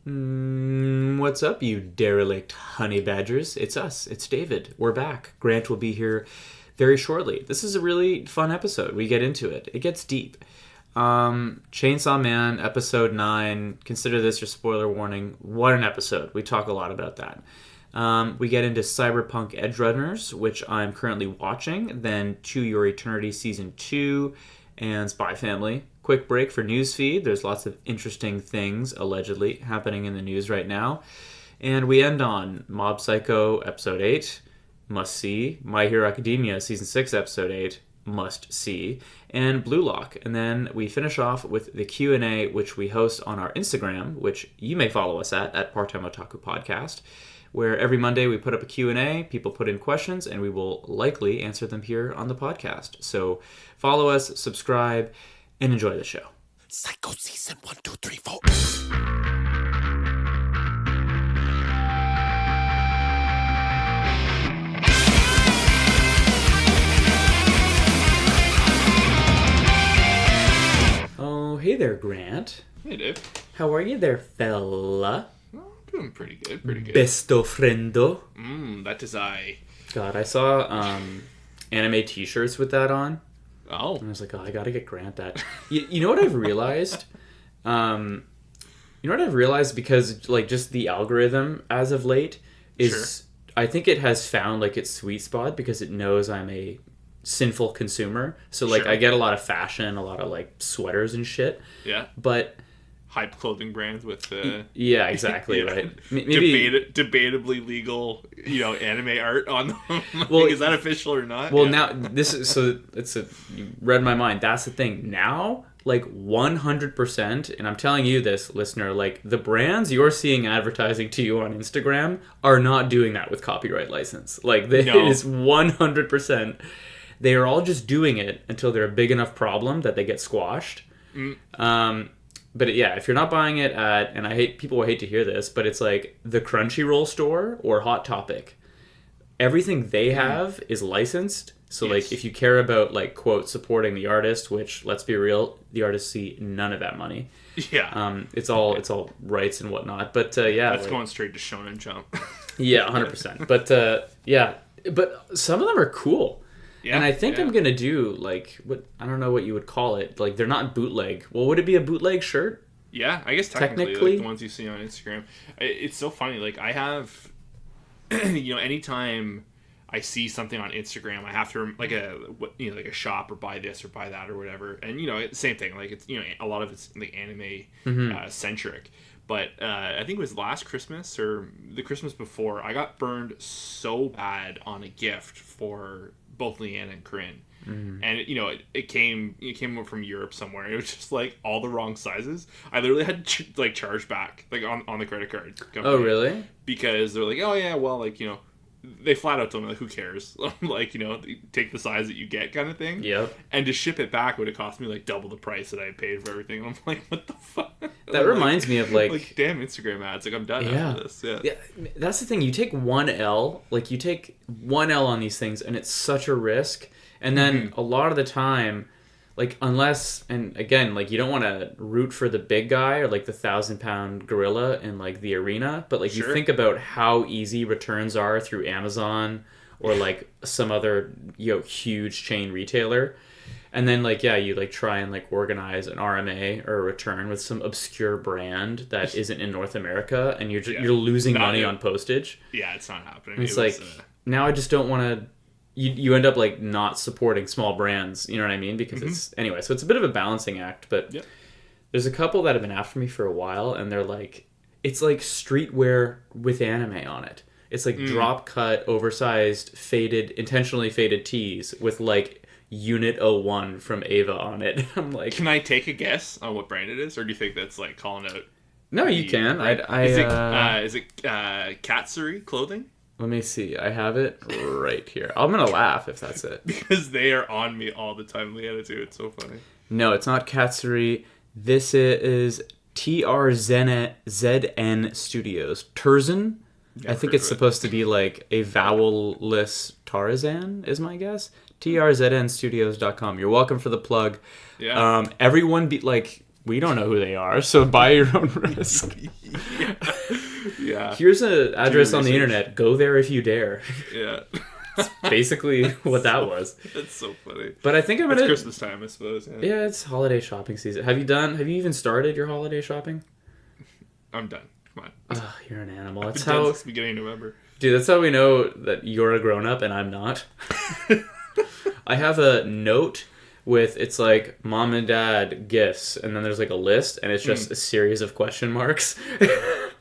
What's up, you derelict honey badgers? It's us. It's David. We're back. Grant will be here very shortly. This is a really fun episode. We get into it. It gets deep. Chainsaw Man, episode 9. Consider this your spoiler warning. What an episode. We talk a lot about that. We get into Cyberpunk Edgerunners, which I'm currently watching. Then To Your Eternity Season 2 and Spy Family. Quick break for Newsfeed. There's lots of interesting things, allegedly, happening in the news right now. And we end on Mob Psycho, Episode 8, must see. My Hero Academia, Season 6, Episode 8, must see. And Blue Lock. And then we finish off with the Q&A, which we host on our Instagram, which you may follow us at Part-Time Otaku Podcast, where every Monday we put up a Q&A, people put in questions, and we will likely answer them here on the podcast. So follow us, subscribe, and enjoy the show. Psycho Season 1, 2, 3, 4. Oh, hey there, Grant. Hey, Dave. How are you there, fella? Oh, doing pretty good, pretty good. Besto friendo. That is I. God, I saw anime t-shirts with that on. Oh. And I was like, oh, I gotta get Grant that. You know what I've realized? Because, like, just the algorithm as of late is... Sure. I think it has found, like, its sweet spot because it knows I'm a sinful consumer. So, like, Sure. I get a lot of fashion, a lot of, like, sweaters and shit. Yeah. But... Hype clothing brands with Yeah, exactly, yeah. right. Maybe... debatably legal, anime art on them. Like, Well, is that official or not? Well, Yeah. now this is you read my mind. That's the thing. Now, like 100%, and I'm telling you this, listener, like the brands you're seeing advertising to you on Instagram are not doing that with copyright license. Like it No. is 100%. They are all just doing it until they're a big enough problem that they get squashed. But yeah, if you're not buying it at, and people will hate to hear this, but it's like the Crunchyroll store or Hot Topic. Everything they have is licensed. So Yes. like if you care about like quote supporting the artist, which let's be real, the artists see none of that money. Yeah. It's all rights and whatnot. But yeah, That's like, going straight to Shonen Jump. yeah, 100%. But yeah, but some of them are cool. Yeah, And I think yeah. I'm gonna do like what I don't know what you would call it. Like they're not bootleg. Well, would it be a bootleg shirt? Yeah, I guess technically Technically? like the ones you see on Instagram. It's so funny. Like I have, anytime I see something on Instagram, I have to like a shop or buy this or buy that or whatever. And same thing. Like it's a lot of it's like anime centric. But I think it was last Christmas or the Christmas before, I got burned so bad on a gift for both Leanne and Corinne. And it came from Europe somewhere. It was just like all the wrong sizes. I literally had to charge back like on the credit card company. Oh, really? Because they're like, oh yeah, well, like they flat out told me like, who cares? Like take the size that you get kind of thing. Yep. And to ship it back would have cost me like double the price that I paid for everything. And I'm like, what the fuck? That reminds me of like damn Instagram ads. Like I'm done after this. Yeah. Yeah, that's the thing. You take one L, like you take one L on these things, and it's such a risk. And then a lot of the time, like unless, and again, like you don't want to root for the big guy or like the 1,000-pound gorilla in like the arena, but like Sure. you think about how easy returns are through Amazon or like some other huge chain retailer. And then, like, yeah, you, like, try and, like, organize an RMA or a return with some obscure brand that isn't in North America, and you're losing money on postage. Yeah, it's not happening. And it's like, now I just don't want to... You end up, like, not supporting small brands, you know what I mean? Because it's... Anyway, so it's a bit of a balancing act, but there's a couple that have been after me for a while, and they're, like... It's, like, streetwear with anime on it. It's, like, drop-cut, oversized, intentionally faded tees with, like... Unit 01 from Ava on it. I'm like, can I take a guess on what brand it is, or do you think that's like calling out? No, you can. Is it Katsuri clothing? Let me see. I have it right here. I'm gonna laugh if that's it. Because they are on me all the time, Leanna, too. It's so funny. No, it's not Katsuri. This is TRZN Studios. Turzen? I think it's supposed to be like a vowel-less Tarzan, is my guess. TRZNstudios.com. You're welcome for the plug. Yeah. Everyone we don't know who they are, so buy your own risk. Yeah. Here's an address on the internet. Go there if you dare. Yeah. That's basically what that was. That's so funny. But I think I'm It's gonna. Christmas time, I suppose. Yeah. Yeah, it's holiday shopping season. Have you even started your holiday shopping? I'm done. Come on. Oh, you're an animal. That's Been done how, since the beginning of November. dude. That's how we know that you're a grown up and I'm not. I have a note with it's like mom and dad gifts, and then there's like a list, and it's just a series of question marks.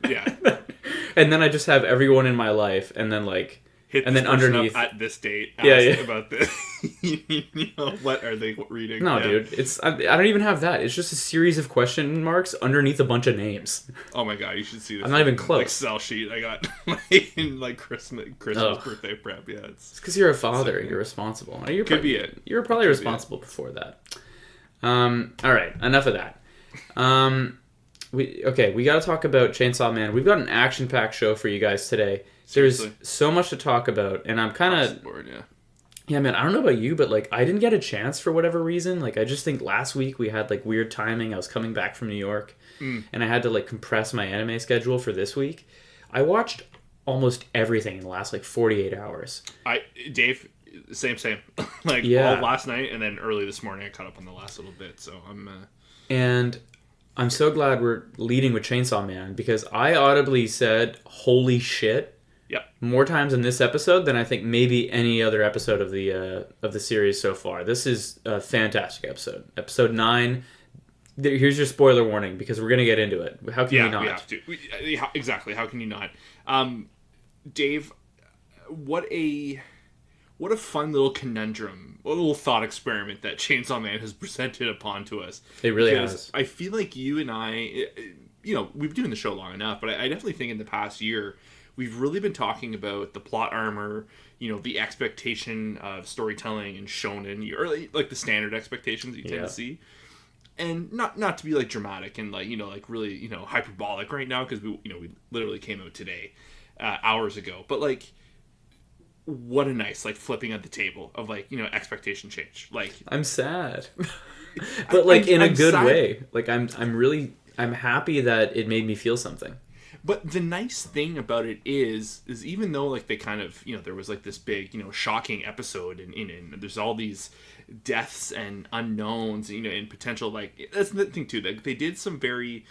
Yeah. And then I just have everyone in my life, and then like. Hit And this then person underneath- up at this date. Yeah, Ask yeah. about this. You know, what are they reading? No, Yeah. dude. I don't even have that. It's just a series of question marks underneath a bunch of names. Oh my god, you should see this. I'm not even close. Excel sheet I got in like Christmas Ugh. birthday prep. Yeah, it's It's because you're a father. You're responsible. You're Could be it. You were probably responsible before that. All right. Enough of that. We got to talk about Chainsaw Man. We've got an action-packed show for you guys today. Seriously. There's so much to talk about, and I'm kind of bored. Yeah. yeah, man. I don't know about you, but like I didn't get a chance for whatever reason. Like I just think last week we had like weird timing. I was coming back from New York, and I had to like compress my anime schedule for this week. I watched almost everything in the last like 48 hours. Dave, same. Like Yeah. all last night and then early this morning I caught up on the last little bit. So I'm. And I'm so glad we're leading with Chainsaw Man because I audibly said, "Holy shit!" Yep. more times in this episode than I think maybe any other episode of the series so far. This is a fantastic episode. Episode 9. Here's your spoiler warning because we're gonna get into it. How can Yeah, we not? we have to. Exactly. How can you not? Dave, what a fun little conundrum, a little thought experiment that Chainsaw Man has presented upon to us. It really Because has. I feel like you and I, you know, we've been doing the show long enough, but I definitely think in the past year, we've really been talking about the plot armor, you know, the expectation of storytelling and shonen, or like the standard expectations that you tend to see. And not to be like dramatic and like, you know, like really, you know, hyperbolic right now because we literally came out today, hours ago. But like, what a nice like flipping at the table of like, you know, expectation change. Like I'm sad, but like in a I'm good sad. way. Like I'm happy that it made me feel something. But the nice thing about it is even though like they kind of, you know, there was like this big, you know, shocking episode and there's all these deaths and unknowns, you know, and potential, like, that's the thing too, like they did some very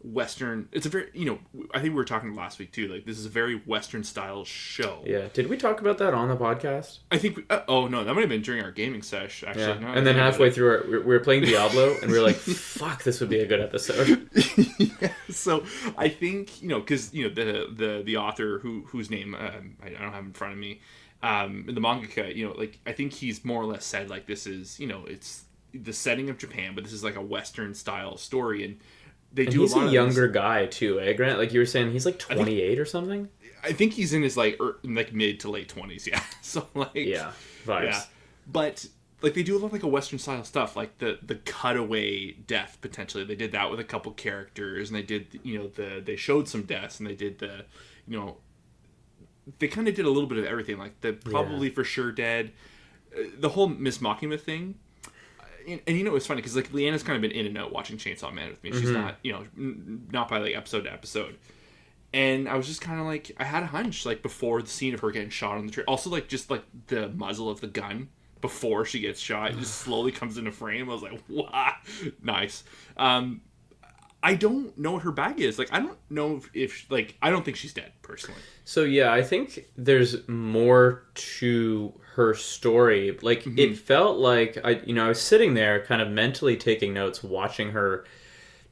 Western, it's a very, you know, I think we were talking last week too, like this is a very Western style show. Yeah. Did we talk about that on the podcast? I think, oh no, that might have been during our gaming sesh, actually. Yeah. No, And then halfway through, we were playing Diablo, and we were like, "Fuck, this would be a good episode." Yeah, so I think, you know, because, you know, the author whose name I don't have in front of me, the mangaka, you know, like I think he's more or less said like this is, you know, it's the setting of Japan, but this is like a Western style story, and they do He's a lot a of younger guy too, eh, Grant? Like you were saying, he's like 28 or something. I think he's in his like mid to late 20s, yeah. So like Yeah, vibes. yeah, but like they do a lot of like a Western style stuff, like the cutaway death potentially. They did that with a couple characters, and they did, you know, they showed some deaths, and they did the, you know, they kind of did a little bit of everything, like the probably for sure dead, the whole Miss Makima thing. And you know, it's funny because like Leanna's kind of been in and out watching Chainsaw Man with me. She's not, you know, not by like episode to episode. And I was just kind of like, I had a hunch like before the scene of her getting shot on the tree. Also, like just like the muzzle of the gun before she gets shot, it just slowly comes into frame. I was like, wow, nice. I don't know what her bag is. Like, I don't know if like, I don't think she's dead personally. So yeah, I think there's more to her story. Like it felt like I was sitting there kind of mentally taking notes, watching her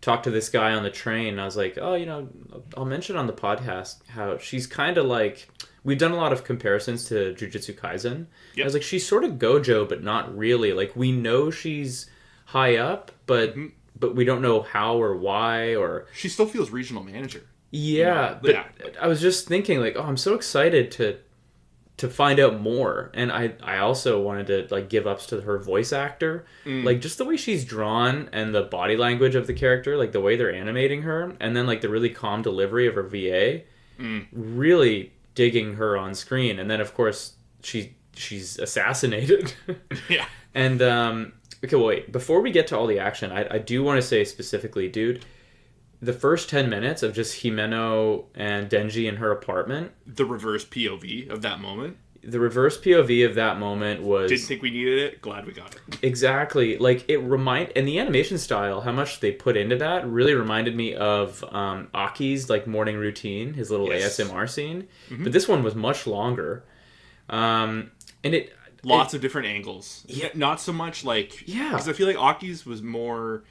talk to this guy on the train. And I was like, oh, you know, I'll mention on the podcast how she's kind of like, we've done a lot of comparisons to Jujutsu Kaisen. Yep. I was like, she's sort of Gojo, but not really. Like we know she's high up, but we don't know how or why or. She still feels regional manager. Yeah, but I was just thinking like, oh, I'm so excited to find out more, and I also wanted to like give ups to her voice actor, like just the way she's drawn and the body language of the character, like the way they're animating her, and then like the really calm delivery of her VA, really digging her on screen, and then of course she's assassinated, Yeah. and Okay, wait. Before we get to all the action, I do want to say specifically, dude, the first 10 minutes of just Himeno and Denji in her apartment. The reverse POV of that moment. The reverse POV of that moment was... Didn't think we needed it. Glad we got it. Exactly. Like, and the animation style, how much they put into that really reminded me of Aki's, like, morning routine, his little ASMR scene. Mm-hmm. But this one was much longer. And it... Lots of different angles. Yeah. Not so much, like... Yeah. Because I feel like Aki's was more...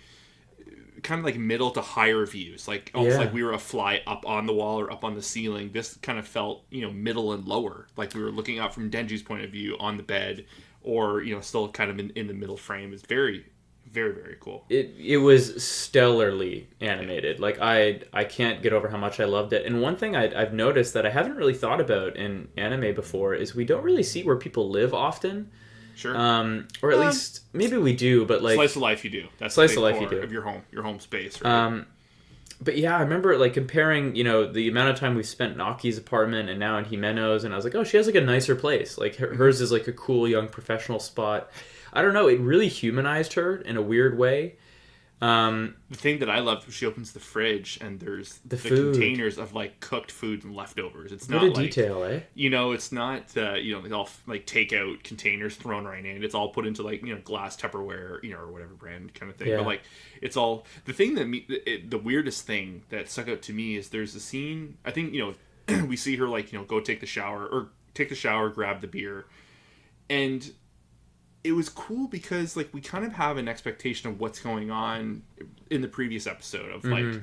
kind of like middle to higher views, like almost like we were a fly up on the wall or up on the ceiling. This kind of felt, middle and lower, like we were looking out from Denji's point of view on the bed, or still kind of in the middle frame. It's very, very, very cool. It was stellarly animated. Like I can't get over how much I loved it. And one thing I've noticed that I haven't really thought about in anime before is we don't really see where people live often. Sure. Or at least maybe we do, but like slice of life you do. That's slice of life you do of your home space. Right? But yeah, I remember like comparing, the amount of time we spent in Aki's apartment and now in Himeno's, and I was like, oh, she has like a nicer place. Like hers is like a cool young professional spot. I don't know. It really humanized her in a weird way. The thing that I loved was she opens the fridge and there's the containers of like cooked food and leftovers. It's not what a like detail, eh? It's not like all like takeout containers thrown right in. It's all put into like glass Tupperware, or whatever brand kind of thing. Yeah. But like it's all the thing that the weirdest thing that stuck out to me is there's a scene. I think we see her like go take the shower, grab the beer, and it was cool because like we kind of have an expectation of what's going on in the previous episode of like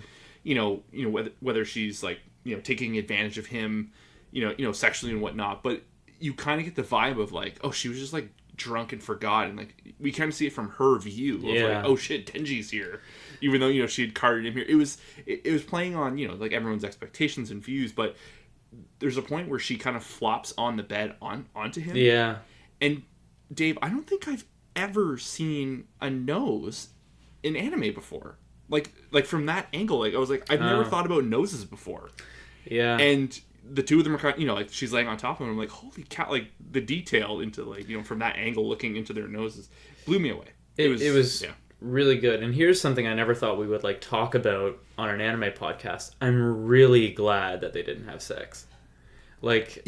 whether she's like taking advantage of him sexually and whatnot, but you kind of get the vibe of like, oh, she was just like drunk and forgot, and like we kind of see it from her view of like, oh shit, Denji's here, even though she had carted him here. It was playing on like everyone's expectations and views, but there's a point where she kind of flops on the bed onto him, and Dave, I don't think I've ever seen a nose in anime before. Like from that angle, like I was like, I've never thought about noses before. Yeah. And the two of them are kind of, like she's laying on top of him. I'm like, holy cow! Like the detail into like from that angle, looking into their noses, blew me away. It was really good. And here's something I never thought we would like talk about on an anime podcast. I'm really glad that they didn't have sex. Like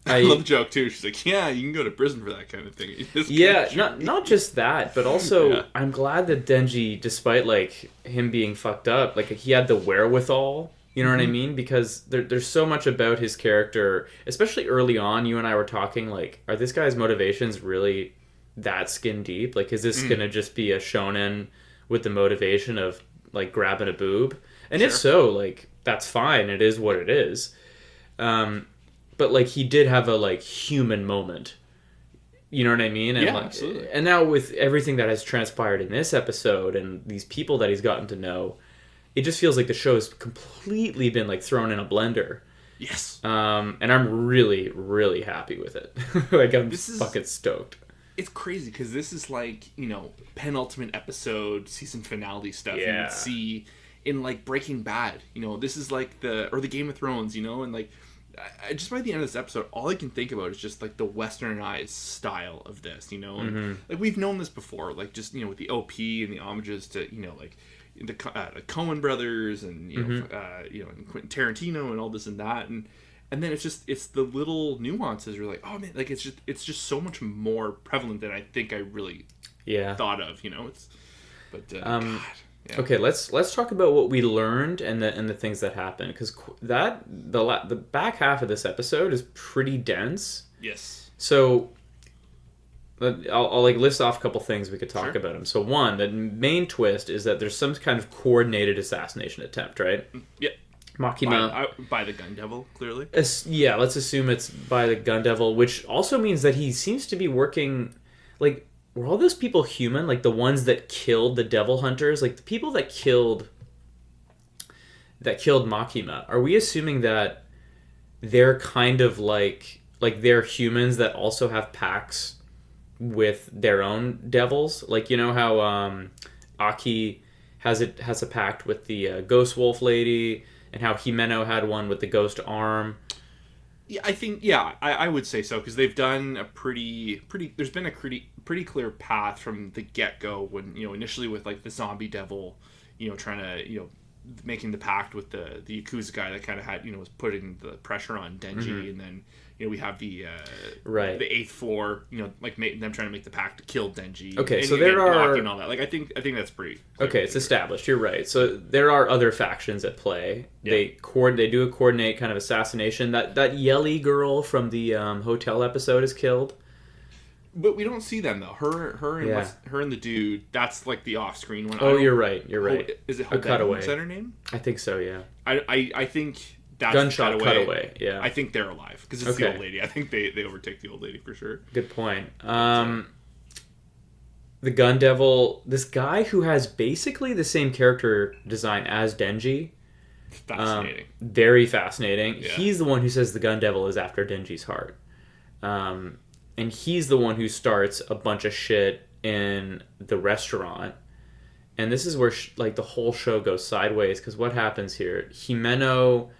I love the joke too. She's like, "Yeah, you can go to prison for that kind of thing." Not just that, but also I'm glad that Denji, despite like him being fucked up, like he had the wherewithal. You know what I mean? Because there's so much about his character, especially early on. You and I were talking like, are this guy's motivations really that skin deep? Like, is this gonna just be a shonen with the motivation of like grabbing a boob? And if so, like that's fine. It is what it is. But like he did have a like human moment, you know what I mean? And absolutely. And now with everything that has transpired in this episode and these people that he's gotten to know, it just feels like the show has completely been like thrown in a blender. Yes. And I'm really, really happy with it. Like I'm fucking stoked. It's crazy because this is like penultimate episode, season finale stuff you would see in like Breaking Bad. This is like the Game of Thrones. And like. Just by the end of this episode, all I can think about is just like the westernized style of this, and like we've known this before, like just with the OP and the homages to like the Coen brothers and and Quentin Tarantino and all this and that, and then it's the little nuances. You're like, oh man, like it's just so much more prevalent than I think I really thought of. God. Yeah. Okay, let's talk about what we learned and the things that happened, because the back half of this episode is pretty dense. Yes. So I'll like list off a couple things we could talk about them. So one, the main twist is that there's some kind of coordinated assassination attempt, right? Yeah. Makima by the Gun Devil, clearly. Let's assume it's by the Gun Devil, which also means that he seems to be working like. Were all those people human? Like the ones that killed the devil hunters? Like the people that killed Makima? Are we assuming that they're kind of like they're humans that also have pacts with their own devils? Like how Aki has a pact with the ghost wolf lady, and how Himeno had one with the ghost arm. Yeah, I think I would say so because they've done a pretty. There's been a pretty clear path from the get go when initially with like the zombie devil, trying to making the pact with the Yakuza guy that kind of had was putting the pressure on Denji, and then we have the the eighth floor, like them trying to make the pact to kill Denji. Okay, and so there are and all that. Like I think that's pretty clear. Okay, it's established. You're right. So there are other factions at play. Yeah. They do a coordinate kind of assassination. That yelly girl from the hotel episode is killed. But we don't see them though. Her and Yeah. her and the dude. That's like the off screen one. Oh, you're right. You're right. Is it A cutaway. Is that her name? I think so. Yeah. I think that's Gunshot cutaway. Yeah. I think they're alive because it's the old lady. I think they overtake the old lady for sure. Good point. The Gun Devil, this guy who has basically the same character design as Denji. Fascinating. Very fascinating. Yeah. He's the one who says the Gun Devil is after Denji's heart. And he's the one who starts a bunch of shit in the restaurant. And this is where like the whole show goes sideways because what happens here? Himeno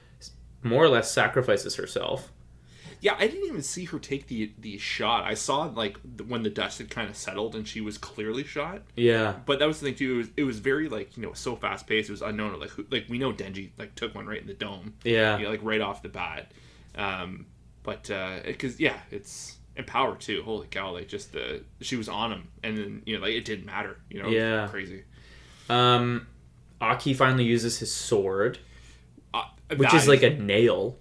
more or less sacrifices herself. Yeah, I didn't even see her take the shot. I saw like when the dust had kind of settled and she was clearly shot. Yeah, but that was the thing too. It was very like so fast paced. It was unknown. Like we know Denji like took one right in the dome. Yeah, like right off the bat. But because it's and power too. Holy cow! Like just she was on him, and then like it didn't matter. Yeah, crazy. Aki finally uses his sword, which is like a nail.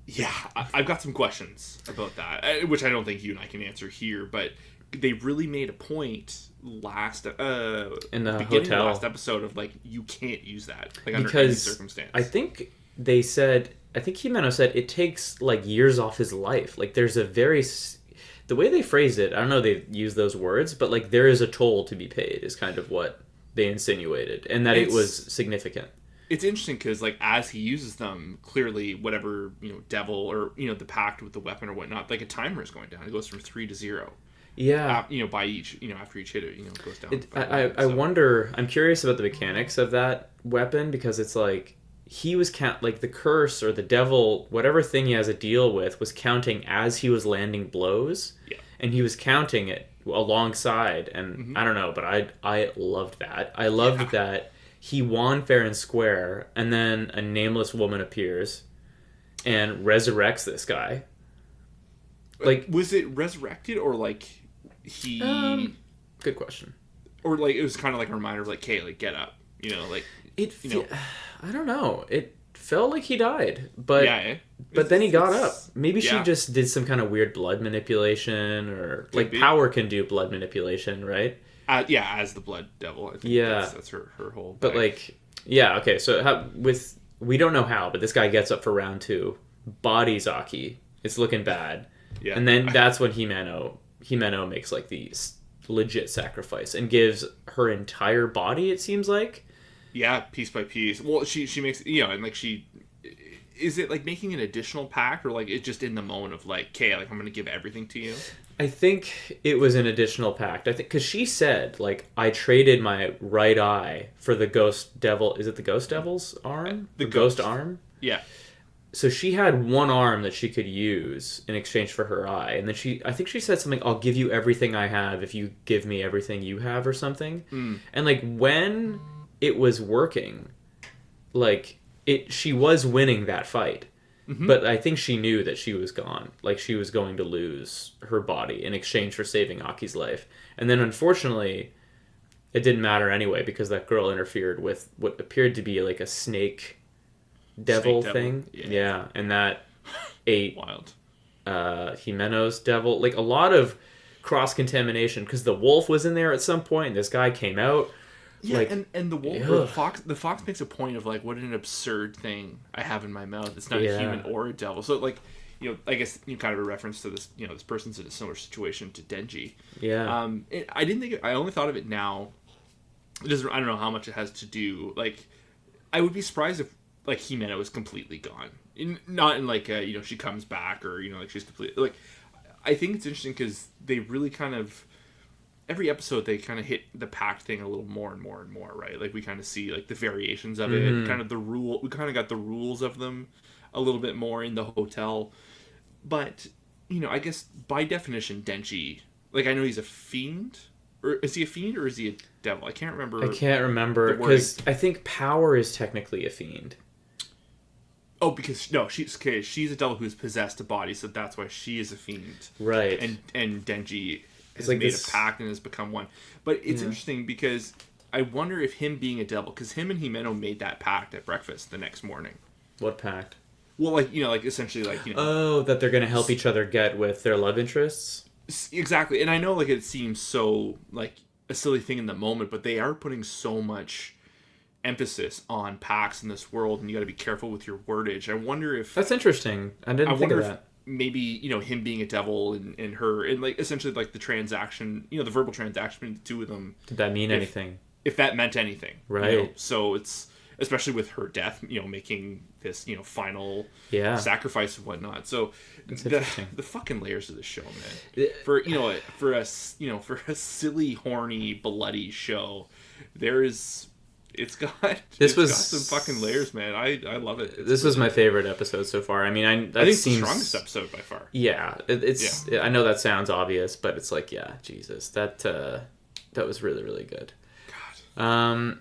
Yeah, I've got some questions about that, which I don't think you and I can answer here, but they really made a point in the beginning of the last episode of like you can't use that like under any circumstance. I think Himeno said it takes like years off his life. Like there's the way they phrase it, I don't know if they use those words, but like there is a toll to be paid is kind of what they insinuated, and that it was significant. It's interesting because, like, as he uses them, clearly, whatever devil or the pact with the weapon or whatnot, like a timer is going down. It goes from 3 to 0. Yeah, by each after each hit it goes down. I wonder. I'm curious about the mechanics of that weapon because it's like he was like the curse or the devil, whatever thing he has to deal with, was counting as he was landing blows. Yeah, and he was counting it alongside, and I don't know, but I loved that. I loved that. He won fair and square, and then a nameless woman appears and resurrects this guy. Like, was it resurrected or like he? Good question. Or like it was kind of like a reminder of like, hey, like get up, like it. I don't know. It felt like he died, but but then he got up. Maybe she just did some kind of weird blood manipulation, or like power can do blood manipulation, right? As the blood devil. I think that's her whole. But like, okay. So we don't know how, but this guy gets up for round 2, bodies Aki. It's looking bad. Yeah. And then that's when Himeno makes like the legit sacrifice and gives her entire body. It seems like. Yeah, piece by piece. Well, she makes and like she. Is it like making an additional pact, or like it's just in the moment of like, okay, like I'm going to give everything to you? I think it was an additional pact. I think because she said like I traded my right eye for the ghost devil. Is it the ghost devil's arm? The ghost arm? Yeah. So she had one arm that she could use in exchange for her eye, and then I think she said something. I'll give you everything I have if you give me everything you have, or something. And like when it was working, like. She was winning that fight, but I think she knew that she was gone. Like she was going to lose her body in exchange for saving Aki's life. And then unfortunately, it didn't matter anyway because that girl interfered with what appeared to be like a snake devil thing. Yeah, and that ate Himeno's devil. Like a lot of cross-contamination because the wolf was in there at some point and this guy came out. Yeah, like, and the wolf, the fox makes a point of like, what an absurd thing I have in my mouth. It's not a human or a devil. So like, I guess kind of a reference to this. This person's in a similar situation to Denji. Yeah. I didn't think. I only thought of it now. I don't know how much it has to do. Like, I would be surprised if like Himeno is completely gone. Not in like she comes back or like she's completely like. I think it's interesting because they really kind of. Every episode they kind of hit the pact thing a little more and more and more, right? Like we kind of see like the variations of it, kind of the rule. We kind of got the rules of them a little bit more in the hotel, But, I guess by definition, Denji, like, I know he's a fiend. Or is he a fiend or is he a devil? I can't remember. I can't remember because I think Power is technically a fiend. Oh, because no, she's a devil who's possessed a body, so that's why she is a fiend. Right. And Denji has like made a pact and has become one. But it's interesting because I wonder if him being a devil, because him and Himeno made that pact at breakfast the next morning. What pact? Well, like, essentially, like, Oh, that they're going to help each other get with their love interests? Exactly. And I know, like, it seems so, like, a silly thing in the moment, but they are putting so much emphasis on pacts in this world, and you got to be careful with your wordage. I wonder if... That's interesting. I didn't think of that. Maybe, him being a devil and her, and, like, essentially, like, the transaction, the verbal transaction between the two of them. Did that mean anything? If that meant anything. Right. So it's... Especially with her death, making this, final sacrifice and whatnot. So the fucking layers of the show, man. For for a silly, horny, bloody show, it's got some fucking layers, man. I love it. This was my favorite episode so far. I mean, I think it's the strongest episode by far. Yeah, I know that sounds obvious, but it's like, yeah, Jesus, that was really, really good. God.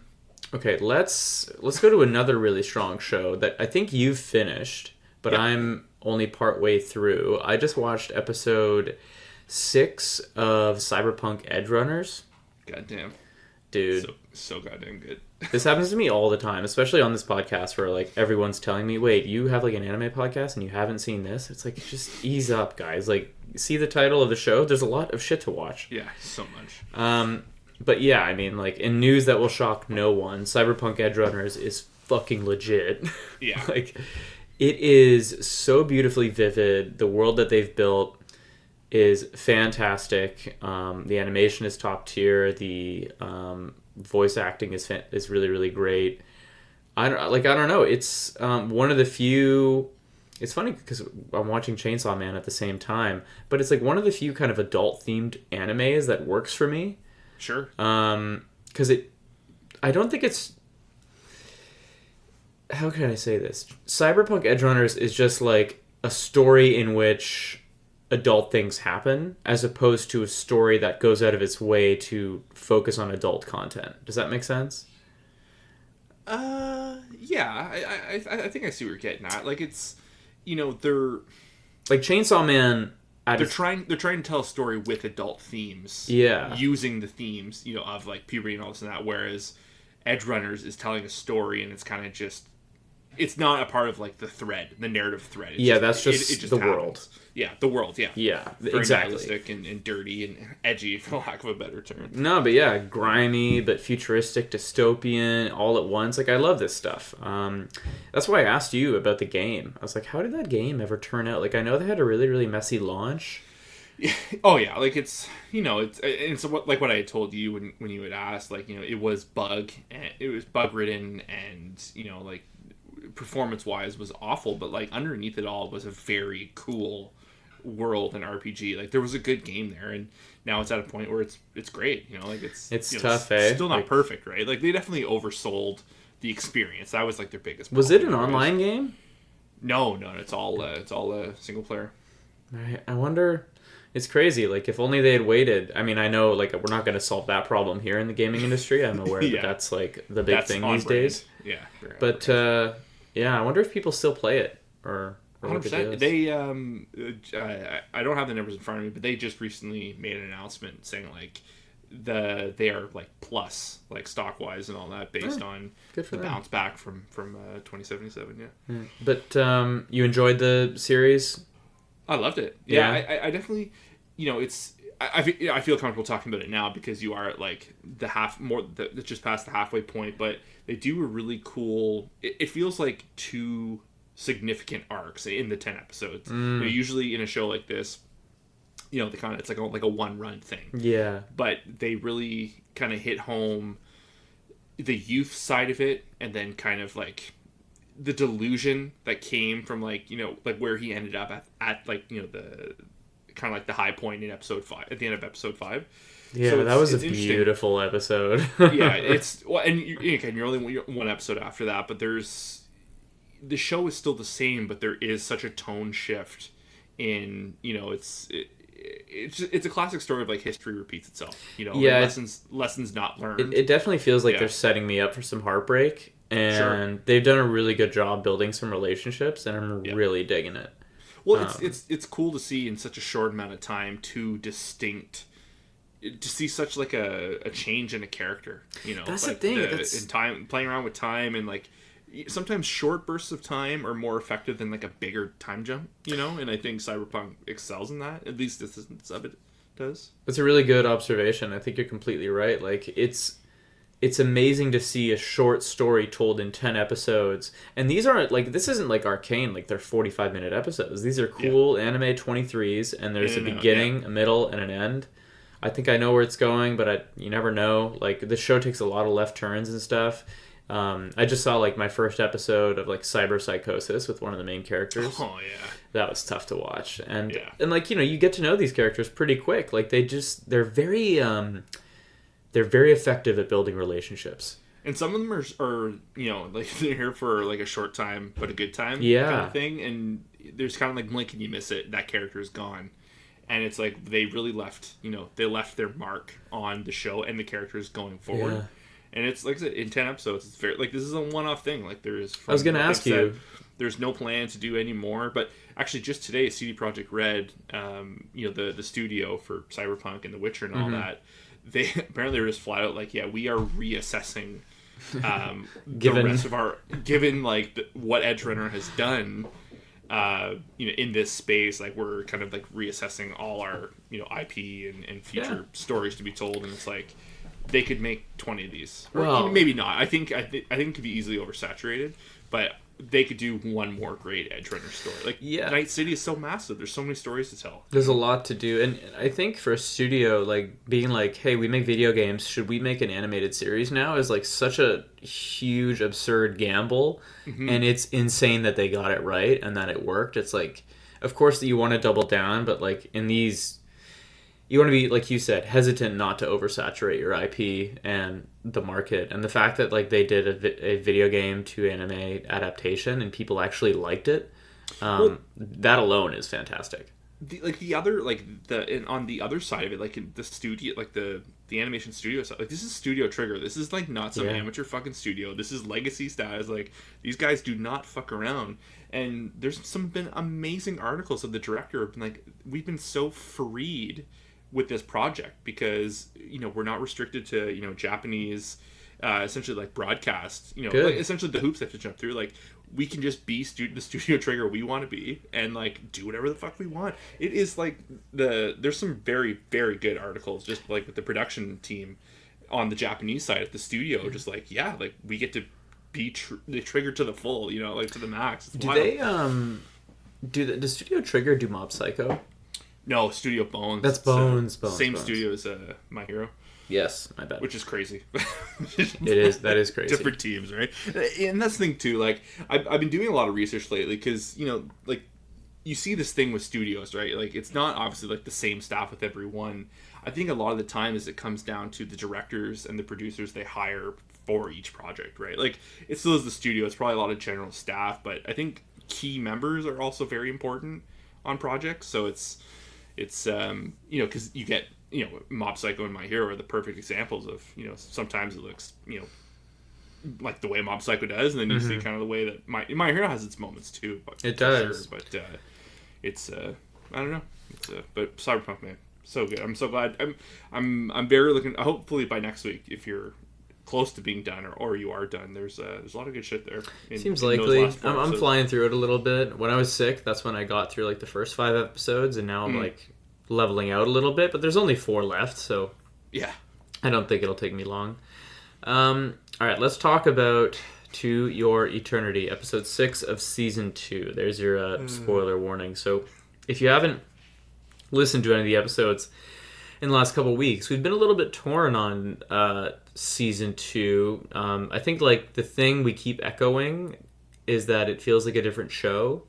Okay, let's go to another really strong show that I think you've finished, but I'm only part way through. I just watched episode 6 of Cyberpunk Edgerunners. Goddamn. Dude. So goddamn good. This happens to me all the time, especially on this podcast where, like, everyone's telling me, wait, you have, like, an anime podcast and you haven't seen this? It's like, just ease up, guys. Like, see the title of the show? There's a lot of shit to watch. Yeah, so much. But yeah, I mean, like, in news that will shock no one, Cyberpunk Edgerunners is fucking legit. Yeah. Like, it is so beautifully vivid. The world that they've built is fantastic. The animation is top tier. The voice acting is really, really great. I don't know. It's one of the few... It's funny because I'm watching Chainsaw Man at the same time, but it's like one of the few kind of adult-themed animes that works for me. Sure. Because I don't think it's... How can I say this? Cyberpunk Edgerunners is just like a story in which adult things happen, as opposed to a story that goes out of its way to focus on adult content. Does that make sense? Yeah. I think I see what you're getting at. Like, it's, they're... Like, Chainsaw Man... They're trying to tell a story with adult themes. Yeah. Using the themes, of, like, puberty and all this and that, whereas Edgerunners is telling a story and it's kind of just... It's not a part of, like, the narrative thread. That's just the world. Yeah, the world, yeah. Yeah, very exactly. nihilistic and dirty and edgy, for lack of a better term. No, but yeah, grimy, but futuristic, dystopian, all at once. Like, I love this stuff. That's why I asked you about the game. I was like, how did that game ever turn out? Like, I know they had a really, really messy launch. Yeah. Oh, yeah. Like, it's, it's what I had told you when you had asked. Like, it was bug-ridden and, like, performance-wise was awful, but, like, underneath it all was a very cool world and RPG. Like, there was a good game there, and now it's at a point where it's great. Like, it's tough, still not perfect, right? Like, they definitely oversold the experience. That was, like, their biggest problem. Was it an online game? No, it's all single player. I wonder. It's crazy. Like, if only they had waited. I mean, I know, like, we're not going to solve that problem here in the gaming industry. I'm aware that that's, like, the big thing these days. Yeah. But yeah, I wonder if people still play it or 100%. They I don't have the numbers in front of me, but they just recently made an announcement saying, like, they are, like, plus, like, stock wise and all that, based on the bounce back from 2077. Yeah. But you enjoyed the series? I loved it. Yeah. I definitely, it's. I feel comfortable talking about it now because you are at, like, just past the halfway point, but they do a really cool... It feels like 2 significant arcs in the 10 episodes. Usually in a show like this, it's like a one-run thing. Yeah. But they really kind of hit home the youth side of it, and then kind of, like, the delusion that came from, like, like where he ended up at like, the... kind of like the high point in episode 5 at the end of episode 5. Yeah, so that was a beautiful episode. Yeah, and you're only one episode after that, but the show is still the same, but there is such a tone shift in, you know, it's a classic story of like history repeats itself, you know. Yeah, like lessons not learned. it definitely feels like Yeah. they're setting me up for some heartbreak, and Sure. they've done a really good job building some relationships, and I'm Yeah. really digging it. Well, it's cool to see in such a short amount of time two distinct, to see such like a change in a character, you know. That's like the thing. That's... in time, playing around with time, and like sometimes short bursts of time are more effective than like a bigger time jump, you know. And I think Cyberpunk excels in that. At least this instance of it does. That's a really good observation. I think you're completely right. Like it's amazing to see a short story told in 10 episodes. And these aren't like, this isn't like Arcane, like they're 45-minute episodes. These are cool anime 23s, and there's a beginning, a middle, and an end. I think I know where it's going, but you never know. Like, the show takes a lot of left turns and stuff. I just saw like my first episode of like Cyber Psychosis with one of the main characters. Oh yeah, that was tough to watch. And like, you know, you get to know these characters pretty quick. Like they're very effective at building relationships. And some of them are you know, like they're here for like a short time but a good time kind of thing. And there's kind of like blink and you miss it, that character is gone. And it's like they really left, you know, they left their mark on the show and the characters going forward. Yeah. And it's like I said, in 10 episodes, it's very like this is a one-off thing. Like there is. I was going to ask you. There's no plan to do any more. But actually, just today, CD Projekt Red, you know, the studio for Cyberpunk and The Witcher and all that, they apparently were just flat out like, yeah, we are reassessing the rest of our like what Edgerunner has done. You know, in this space, like we're kind of like reassessing all our, you know, IP and future stories to be told, and it's like they could make 20 of these, or maybe not. I think it could be easily oversaturated, but they could do one more great Edgerunner story. Like Night City is so massive. There's so many stories to tell. There's a lot to do, and I think for a studio like being like, hey, we make video games. Should we make an animated series now? Is like such a huge, absurd gamble, and it's insane that they got it right and that it worked. It's like, of course, that you want to double down, but like in these, you want to be, like you said, hesitant not to oversaturate your IP and the market. And the fact that like they did a video game to anime adaptation and people actually liked it, that alone is fantastic. On the other side of it, like in the studio, like the animation studio side, like this is Studio Trigger. This is like not some amateur fucking studio. This is legacy status. Like these guys do not fuck around. And there's been amazing articles of the director of like, we've been so freed with this project because, you know, we're not restricted to, you know, Japanese essentially like broadcast, you know, like essentially the hoops they have to jump through. Like we can just be the Studio Trigger we want to be and like do whatever the fuck we want. It is like there's some very, very good articles just like with the production team on the Japanese side at the studio, just like, yeah, like we get to be the Trigger to the full, you know, like to the max. It's wild. Does Studio Trigger do Mob Psycho? No, Studio Bones. That's Bones. Same studio as My Hero. Yes, my bad. Which is crazy. That is crazy. Different teams, right? And that's the thing too. Like I've been doing a lot of research lately because, you know, like you see this thing with studios, right? Like it's not obviously like the same staff with every one. I think a lot of the time is it comes down to the directors and the producers they hire for each project, right? Like it still is the studio. It's probably a lot of general staff, but I think key members are also very important on projects. So it's you know, because you get, you know, Mob Psycho and My Hero are the perfect examples of, you know, sometimes it looks, you know, like the way Mob Psycho does, and then you see kind of the way that My Hero has its moments too. But it does. Sure. But it's I don't know. But Cyberpunk, man, so good. I'm so glad. I'm very looking. Hopefully by next week, if you're close to being done or you are done, there's a lot of good shit there. Seems likely. I'm flying through it a little bit. When I was sick, that's when I got through like the first 5 episodes, and now I'm like leveling out a little bit, but there's only 4 left, so yeah, I don't think it'll take me long. All right, let's talk about To Your Eternity, episode 6 of season 2. There's your spoiler warning. So if you haven't listened to any of the episodes in the last couple of weeks, we've been a little bit torn on season 2. I think like the thing we keep echoing is that it feels like a different show.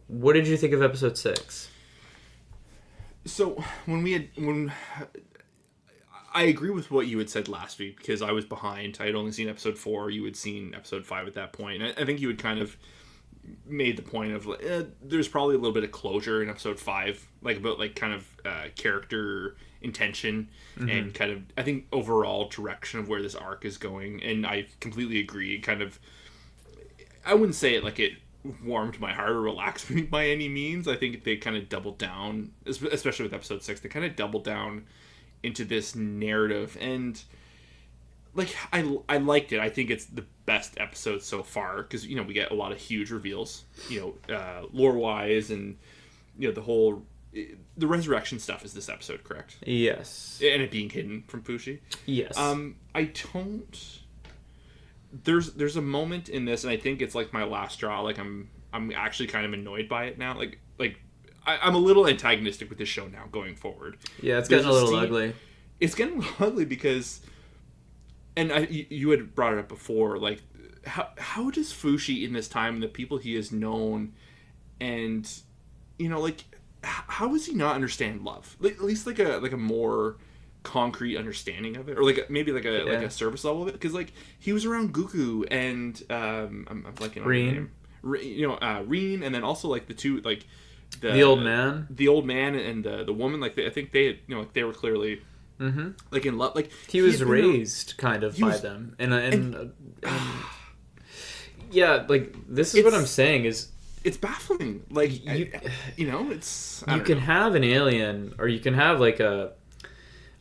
What did you think of episode 6? So when I agree with what you had said last week, because I was behind. I had only seen episode 4. You had seen episode 5 at that point. And I think you had kind of made the point of there's probably a little bit of closure in episode 5, like about like kind of character intention and kind of I think overall direction of where this arc is going, and I completely agree. Kind of, I wouldn't say it like it warmed my heart or relaxed me by any means. I think they kind of doubled down, especially with episode 6. They kind of doubled down into this narrative, and like I liked it. I think it's the best episode so far because we get a lot of huge reveals, lore wise, and the resurrection stuff is this episode, correct? Yes. And it being hidden from Fushi. Yes. I don't. There's a moment in this, and I think it's like my last straw. Like I'm actually kind of annoyed by it now. I'm a little antagonistic with this show now going forward. Yeah, it's getting a little ugly. It's getting a little ugly because, and you had brought it up before. Like, how does Fushi in this time and the people he has known, and how does he not understand love? Like, at least like a more concrete understanding of it, or like maybe like a surface level of it, because like he was around Goku and I'm blanking on the name. Reen, and then also like the two like the old man and the woman, like I think they had, like they were clearly like in love. Like he was raised kind of by them, and yeah, like this is what I'm saying is. It's baffling. Like, it's... You can have an alien, or you can have, like, a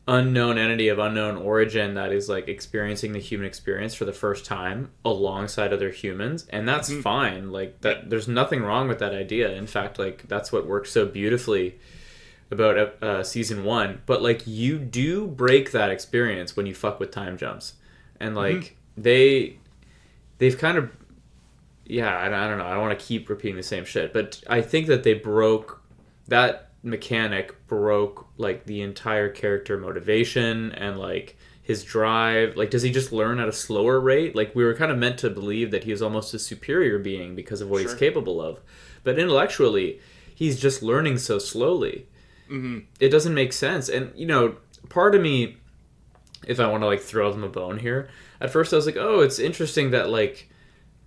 unknown entity of unknown origin that is, like, experiencing the human experience for the first time alongside other humans, and that's fine. Like, that. There's nothing wrong with that idea. In fact, like, that's what works so beautifully about Season 1. But, like, you do break that experience when you fuck with time jumps. And, like, they've kind of... Yeah, I don't know. I don't want to keep repeating the same shit, but I think that that mechanic broke like the entire character motivation and like his drive. Like, does he just learn at a slower rate? Like, we were kind of meant to believe that he is almost a superior being because of what he's capable of, but intellectually, he's just learning so slowly. It doesn't make sense. And part of me, if I want to like throw them a bone here, at first I was like, oh, it's interesting that like.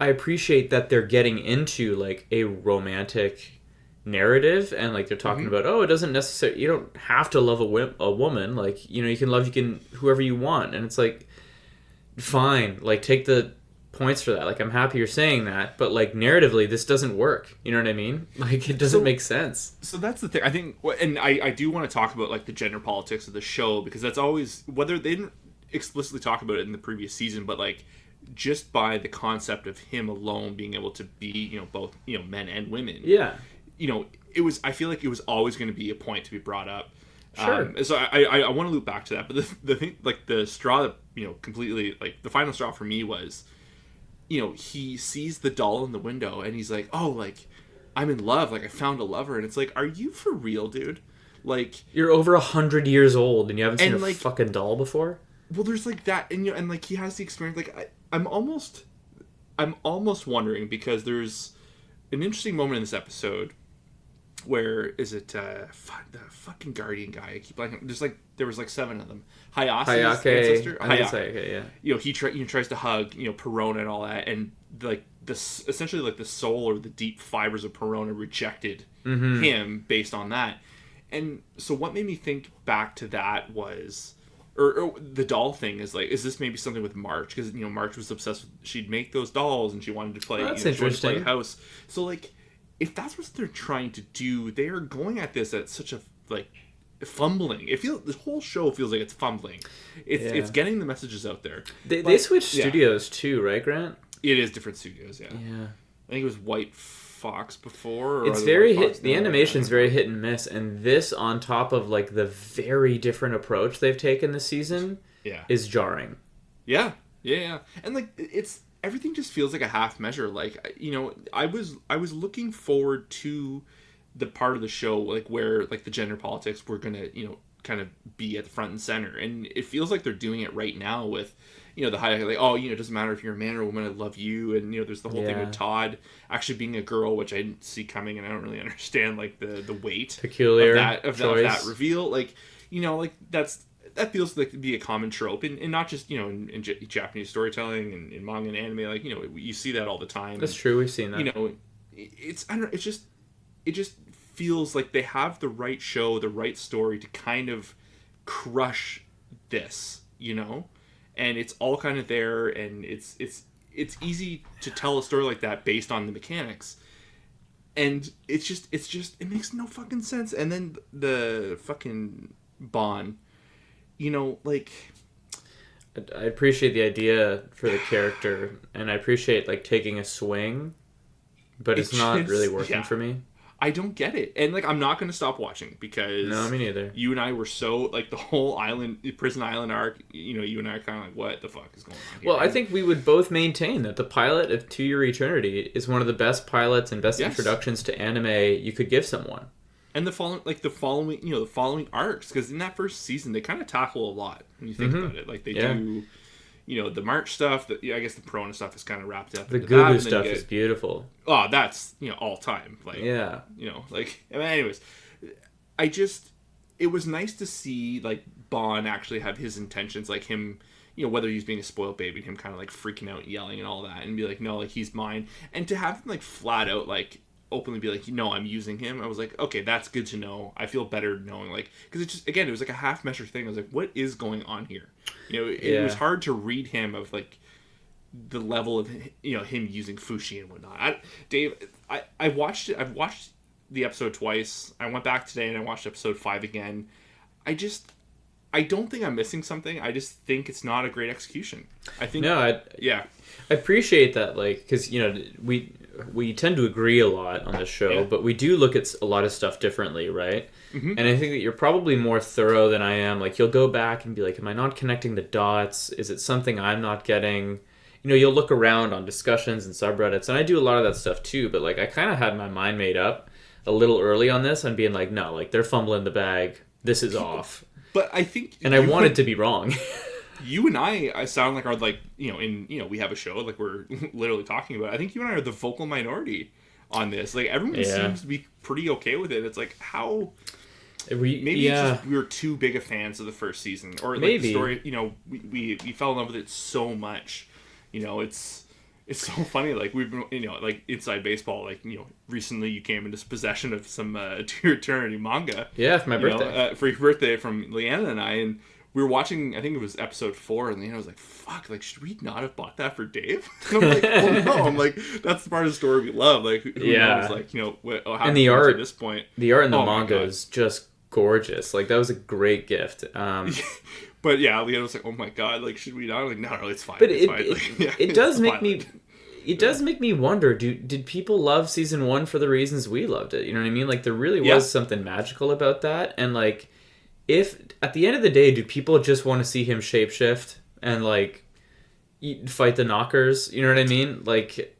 I appreciate that they're getting into like a romantic narrative, and like they're talking about, oh, it doesn't necessarily, you don't have to love a woman, like you can whoever you want, and it's like fine, like take the points for that. Like I'm happy you're saying that, but like narratively this doesn't work. You know what I mean? Like it doesn't make sense. So that's the thing. I think, and I do want to talk about like the gender politics of the show, because that's always, whether they didn't explicitly talk about it in the previous season, but like just by the concept of him alone being able to be, both, men and women. Yeah. It was, I feel like it was always going to be a point to be brought up. Sure. So I want to loop back to that, but the thing, like the straw that, completely, like the final straw for me was, he sees the doll in the window and he's like, oh, like I'm in love. Like I found a lover. And it's like, are you for real, dude? Like you're over 100 years old and you haven't seen a like, fucking doll before? Well, there's like that, and and like he has the experience. Like I'm almost wondering, because there's an interesting moment in this episode where the fucking Guardian guy? I keep blanking. There was like 7 of them. Hayase's ancestor. Hayake, yeah. He tries to hug Perona and all that, and like this essentially like the soul or the deep fibers of Perona rejected him based on that. And so what made me think back to that was. Or the doll thing is like, is this maybe something with March? Because March was obsessed with, she'd make those dolls and she wanted to play. That's interesting. She wanted to play house. So like, if that's what they're trying to do, they are going at this at such a like fumbling. The whole show feels like it's fumbling. It's getting the messages out there. They switched studios too, right, Grant? It is different studios. Yeah. I think it was White Fox before. It's very hit. The animation's very hit and miss, and this on top of like the very different approach they've taken this season, is jarring. Yeah, and like it's everything just feels like a half measure. Like I was looking forward to the part of the show like where like the gender politics were gonna kind of be at the front and center, and it feels like they're doing it right now with. The high, like, oh, it doesn't matter if you're a man or a woman, I love you. And, there's the whole thing with Todd actually being a girl, which I didn't see coming, and I don't really understand, like, the weight peculiar of that reveal. Like, like, that feels like to be a common trope, and not just, in Japanese storytelling and in manga and anime. Like, you see that all the time. That's true, we've seen that. it's I don't know, it just feels like they have the right show, the right story to kind of crush this, you know, and it's all kind of there, and it's easy to tell a story like that based on the mechanics, and it's just it makes no fucking sense. And then the fucking Bond, you know, like, I appreciate the idea for the character, and I appreciate like taking a swing, but it's not really working for me. I don't get it. And like, I'm not going to stop watching because no, me neither. You and I were so like the whole prison island arc, you know, you and I are kind of like, what the fuck is going on here? Well, I think we would both maintain that the pilot of To Your Eternity is one of the best pilots and best introductions to anime you could give someone. And the following arcs, because in that first season they kind of tackle a lot when you think about it. Like they do, you know, the March stuff. I guess the Perona stuff is kind of wrapped up. The Gugu stuff is beautiful. Oh, that's, you know, all time. Like, yeah, you know, like, I mean, anyways, it was nice to see like Bond actually have his intentions, like him, you know, whether he's being a spoiled baby, and him kind of like freaking out, yelling, and all that, and be like, no, like he's mine, and to have him like flat out like openly be like, no, I'm using him. I was like, okay, that's good to know. I feel better knowing, like, because it just, again, it was like a half measure thing. I was like, what is going on here? You know, it was hard to read him of like the level of, you know, him using Fushi and whatnot. I watched it. I've watched the episode twice. I went back today and I watched episode 5 again. I don't think I'm missing something. I just think it's not a great execution. I think I appreciate that, like, because, you know, we tend to agree a lot on this show, but we do look at a lot of stuff differently, right? Mm-hmm. And I think that you're probably more thorough than I am. Like, you'll go back and be like, am I not connecting the dots? Is it something I'm not getting? You know, you'll look around on discussions and subreddits, and I do a lot of that stuff too, but like, I kind of had my mind made up a little early on this and being like, no, like, they're fumbling the bag. This is off. But I think... And I wanted to be wrong. You and I sound like are like, you know, in, you know, we have a show like we're literally talking about. I think you and I are the vocal minority on this. Like, everyone seems to be pretty okay with it. It's like, how maybe it's just we were too big of fans of the first season, or like the story. You know, we fell in love with it so much. You know, it's so funny. Like, we've been, you know, like Inside Baseball. Like, you know, recently you came into possession of some To Your Eternity manga. Yeah, for my birthday. For your birthday from Leanna and I, and we were watching, I think it was episode 4, and Leanna was like, fuck, like, should we not have bought that for Dave? And I'm like, well, no. I'm like, that's the part of the story we love. Like, who knows, like, you know, how and the art at this point. The art in the manga is just gorgeous. Like, that was a great gift. But yeah, Leanna was like, oh my god, like, should we not? I'm like, no, it's fine. But it's fine. It does make me... It does make me wonder, did people love season 1 for the reasons we loved it? You know what I mean? Like, there really was something magical about that. And, like, if at the end of the day, do people just want to see him shapeshift and, like, fight the knockers? You know what I mean? Like,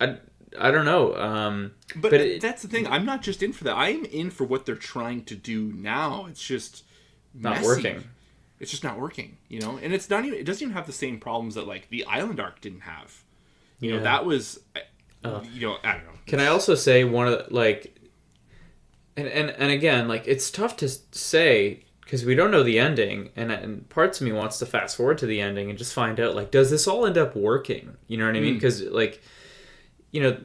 I don't know. But that's the thing. I'm not just in for that. I'm in for what they're trying to do now. It's just not working. It's just not working, you know? And it's not even... It doesn't even have the same problems that, like, the Island arc didn't have. You know, that was, you know, I don't know. Can I also say one of the, like, and again, like, it's tough to say because we don't know the ending, and parts of me wants to fast forward to the ending and just find out, like, does this all end up working? You know what I mean? Because, like, you know,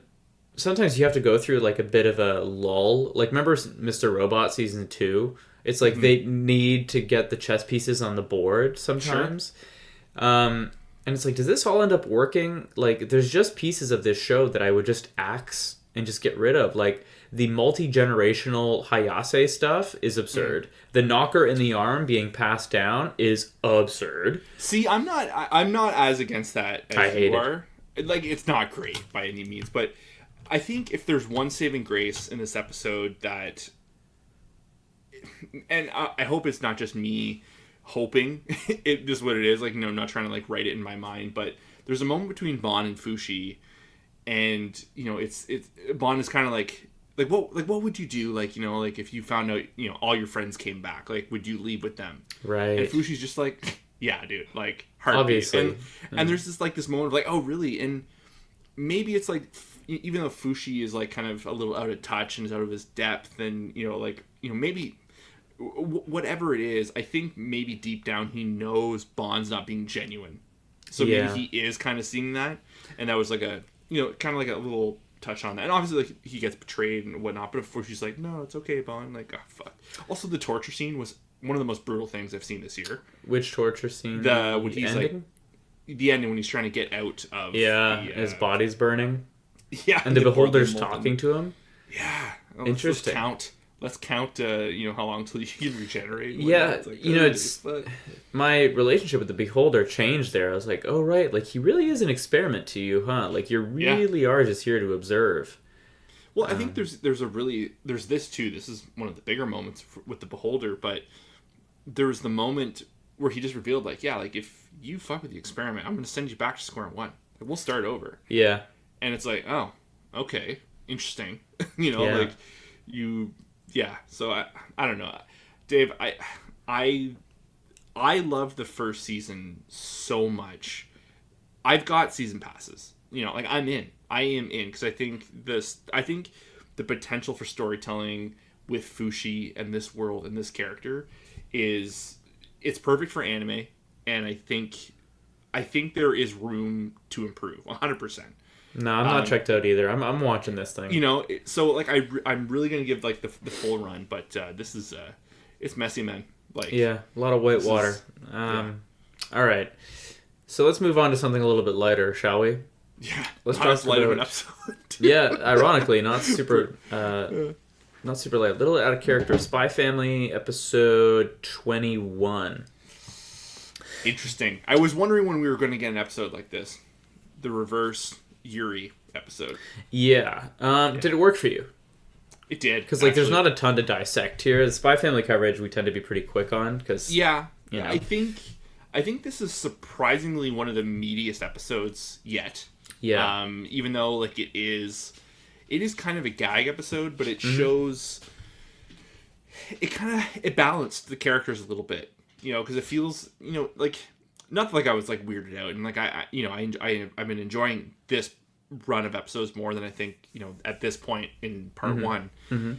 sometimes you have to go through, like, a bit of a lull. Like, remember Mr. Robot season 2? It's like they need to get the chess pieces on the board sometimes. Sure. And it's like, does this all end up working? Like, there's just pieces of this show that I would just axe and just get rid of. Like, the multi-generational Hayase stuff is absurd. The knocker in the arm being passed down is absurd. See, I'm not as against that as you are. Like, it's not great by any means, but I think if there's one saving grace in this episode that... And I hope it's not just me... hoping it is what it is, like, you know, I'm not trying to like write it in my mind, but there's a moment between Bond and Fushi, and you know, it's Bond is kind of like what would you do, like, you know, like if you found out, you know, all your friends came back, like, would you leave with them? Right. And Fushi's just like, yeah, dude, like, heartbeat. Obviously. And there's this like this moment of like, oh really? And maybe it's like, even though Fushi is like kind of a little out of touch and is out of his depth, and you know, like, you know, maybe whatever it is, I think maybe deep down he knows Bond's not being genuine, so maybe he is kind of seeing that, and that was like a, you know, kind of like a little touch on that. And obviously, like, he gets betrayed and whatnot, but before she's like, no, it's okay, Bond. Like, oh, fuck. Also, the torture scene was one of the most brutal things I've seen this year. Which torture scene? When he's ending? Like, the ending when he's trying to get out of his body's burning. Yeah. And the Beholder's talking to him. Yeah. Interesting. Let's count how long till you can regenerate. Yeah, it's like, it's my relationship with the Beholder changed there. I was like, oh right, like he really is an experiment to you, huh? Like you really are just here to observe. Well, I think there's this too. This is one of the bigger moments with the Beholder, but there was the moment where he just revealed, like, yeah, like if you fuck with the experiment, I'm going to send you back to square one. Like, we'll start over. Yeah, and it's like, oh, okay, interesting. Like you. Yeah, so I don't know, Dave. I love the first season so much. I've got season passes. Like I am in because I think the potential for storytelling with Fushi and this world and this character it's perfect for anime, and I think there is room to improve 100%. No, I'm not checked out either. I'm watching this thing. So like I'm really gonna give like the full run, but this is it's messy, man. Like a lot of white water. All right, so let's move on to something a little bit lighter, shall we? Yeah, let's talk about of an episode. Yeah, ironically, not super light. A little out of character. Spy Family episode 21. Interesting. I was wondering when we were going to get an episode like this, the reverse Yuri episode. Yeah. Did it work for you? It did. Because there's not a ton to dissect here. The Spy Family coverage we tend to be pretty quick on. I think this is surprisingly one of the meatiest episodes yet. Yeah. Even though like it is kind of a gag episode, but it shows it balanced the characters a little bit. Because it feels like. Not like I was like weirded out, and like I've been enjoying this run of episodes more than I think at this point in part one. Mm-hmm.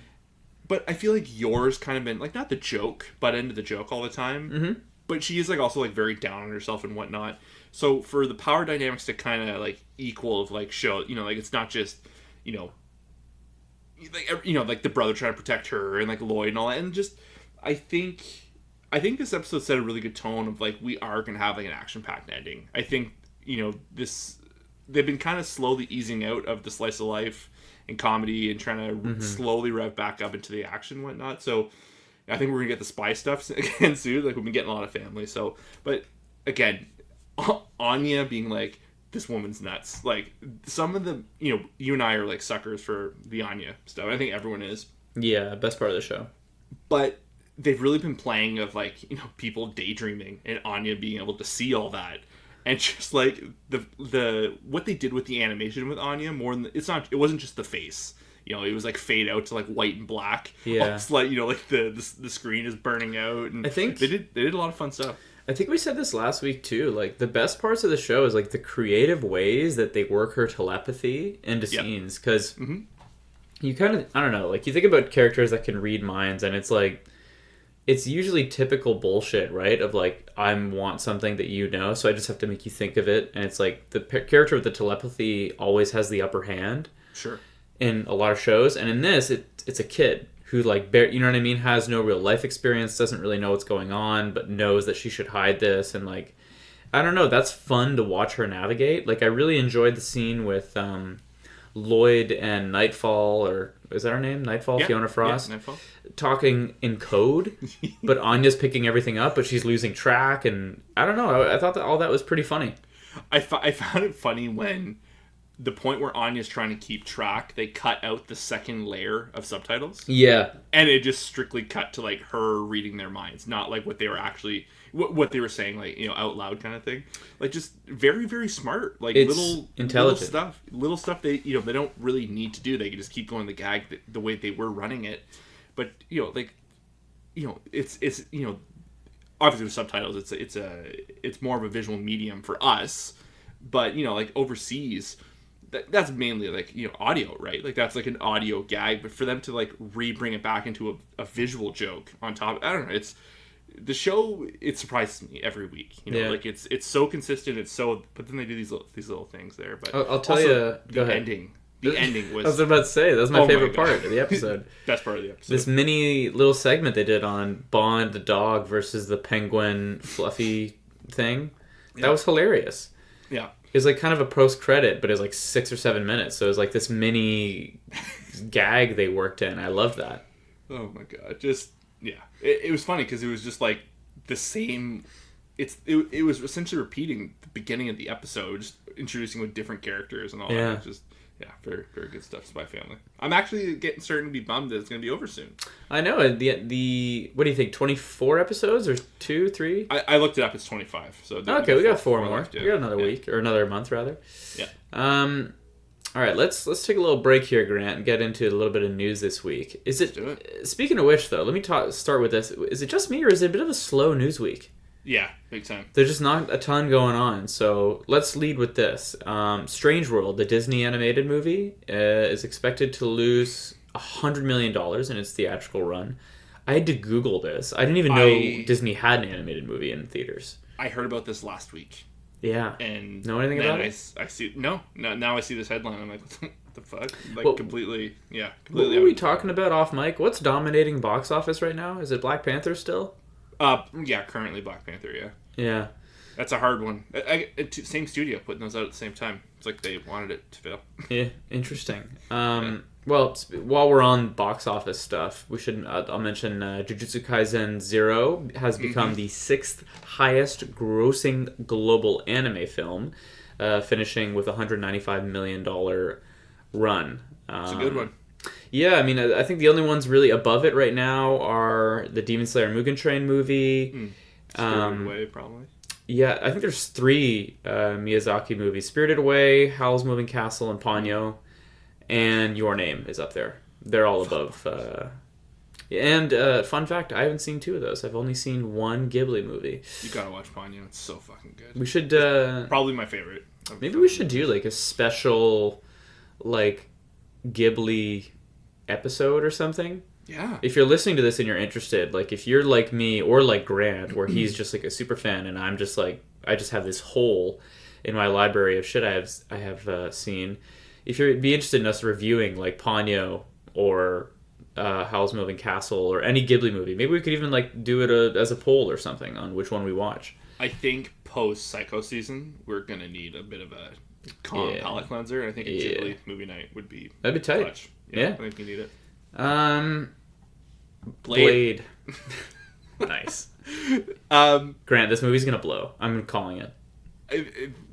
But I feel like yours kind of been like not the joke, but into the joke all the time. Mm-hmm. But she is like also like very down on herself and whatnot. So for the power dynamics to kind of like equal of like show like it's not just like the brother trying to protect her and like Lloyd and all that, and just I think this episode set a really good tone of like we are gonna have like an action-packed ending. I think they've been kind of slowly easing out of the slice of life and comedy and trying to slowly rev back up into the action and whatnot. So I think we're gonna get the spy stuff again soon. Like we've been getting a lot of family. So, but again, Anya being like, this woman's nuts. Like some of the you and I are like suckers for the Anya stuff. I think everyone is. Yeah, best part of the show. But they've really been playing of like people daydreaming and Anya being able to see all that, and just like the what they did with the animation with Anya more than it wasn't just the face. It was like fade out to like white and black. Yeah, it's like like the screen is burning out, and I think they did a lot of fun stuff. I think we said this last week too. Like the best parts of the show is like the creative ways that they work her telepathy into scenes, because you kind of I don't know, like you think about characters that can read minds, and it's like. It's usually typical bullshit, right? Of like, I want something that so I just have to make you think of it. And it's like, the character with the telepathy always has the upper hand. Sure. In a lot of shows. And in this, it's a kid who like, you know what I mean? Has no real life experience, doesn't really know what's going on, but knows that she should hide this. And like, I don't know, that's fun to watch her navigate. Like, I really enjoyed the scene with Lloyd and Nightfall, or is that her name? Nightfall? Yeah. Fiona Frost? Yeah, Nightfall. Talking in code, but Anya's picking everything up, but she's losing track, and I don't know. I thought that all that was pretty funny. I found it funny when the point where Anya's trying to keep track, they cut out the second layer of subtitles. Yeah. And it just strictly cut to like her reading their minds, not like what they were actually what they were saying, like out loud kind of thing. Like just very, very smart. Like it's little stuff they they don't really need to do. They can just keep going the gag the way they were running it. But it's obviously with subtitles it's more of a visual medium for us. But like overseas, that's mainly like audio, right? Like that's like an audio gag. But for them to like bring it back into a visual joke on top, I don't know. It's the show. It surprises me every week. Like it's so consistent. It's so. But then they do these little things there. But I'll tell you. The The ending was... I was about to say, that was my Oh my favorite God. part of the episode. Best part of the episode. This mini little segment they did on Bond the dog versus the penguin fluffy thing. That was hilarious. Yeah. It was like kind of a post-credit, but it was like 6 or 7 minutes. So it was like this mini gag they worked in. I love that. Oh my God. Just, yeah. It was funny because it was just like the same... It was essentially repeating the beginning of the episode, just introducing with different characters and all Yeah. that. Just, yeah, very, very good stuff. Spy Family. I'm actually starting to be bummed that it's going to be over soon. I know. The what do you think, 24 episodes or 2, 3? I looked it up. It's 25. So Okay, we got 4 more. left, yeah. We got another week, or another month, rather. Yeah. All right, let's take a little break here, Grant, and get into a little bit of news this week. Is it? do it. Speaking of which, though, let me start with this. Is it just me, or is it a bit of a slow news week? Yeah, big time. There's just not a ton going on, so let's lead with this. Strange World, the Disney animated movie, is expected to lose $100 million in its theatrical run. I had to Google this. I didn't even know Disney had an animated movie in theaters. I heard about this last week. Yeah. And know anything then about it? I see now I see this headline. I'm like, what the fuck? Like Well, completely, yeah. What Completely. were we talking about off mic? What's dominating box office right now? Is it Black Panther still? Yeah, currently Black Panther. Yeah, Yeah. that's a hard one. Same studio putting those out at the same time. It's like they wanted it to fail. Yeah, interesting. Well, while we're on box office stuff, we should. I'll mention Jujutsu Kaisen 0 has become the 6th highest grossing global anime film, finishing with a $195 million run. It's a good one. Yeah, I mean, I think the only ones really above it right now are the Demon Slayer Mugen Train movie. Spirited Away, probably. Yeah, I think there's 3 Miyazaki movies: Spirited Away, Howl's Moving Castle, and Ponyo. And Your Name is up there. They're all above. And fun fact, I haven't seen 2 of those. I've only seen 1 Ghibli movie. You gotta watch Ponyo. It's so fucking good. We should... Probably my favorite. maybe we should do like a special like Ghibli episode or something. Yeah. If you're listening to this and you're interested, like if you're like me or like Grant, where he's just like a super fan and I'm just like, I just have this hole in my library of shit I have seen. If you'd be interested in us reviewing like Ponyo or Howl's Moving Castle or any Ghibli movie, maybe we could even like do it as a poll or something on which one we watch. I think post Psycho season, we're gonna need a bit of a calm palate cleanser. And I think a Ghibli movie night would be That'd be tight. clutch. Yeah. I think you need it. Blade. Nice. Grant, this movie's gonna blow. I'm calling it.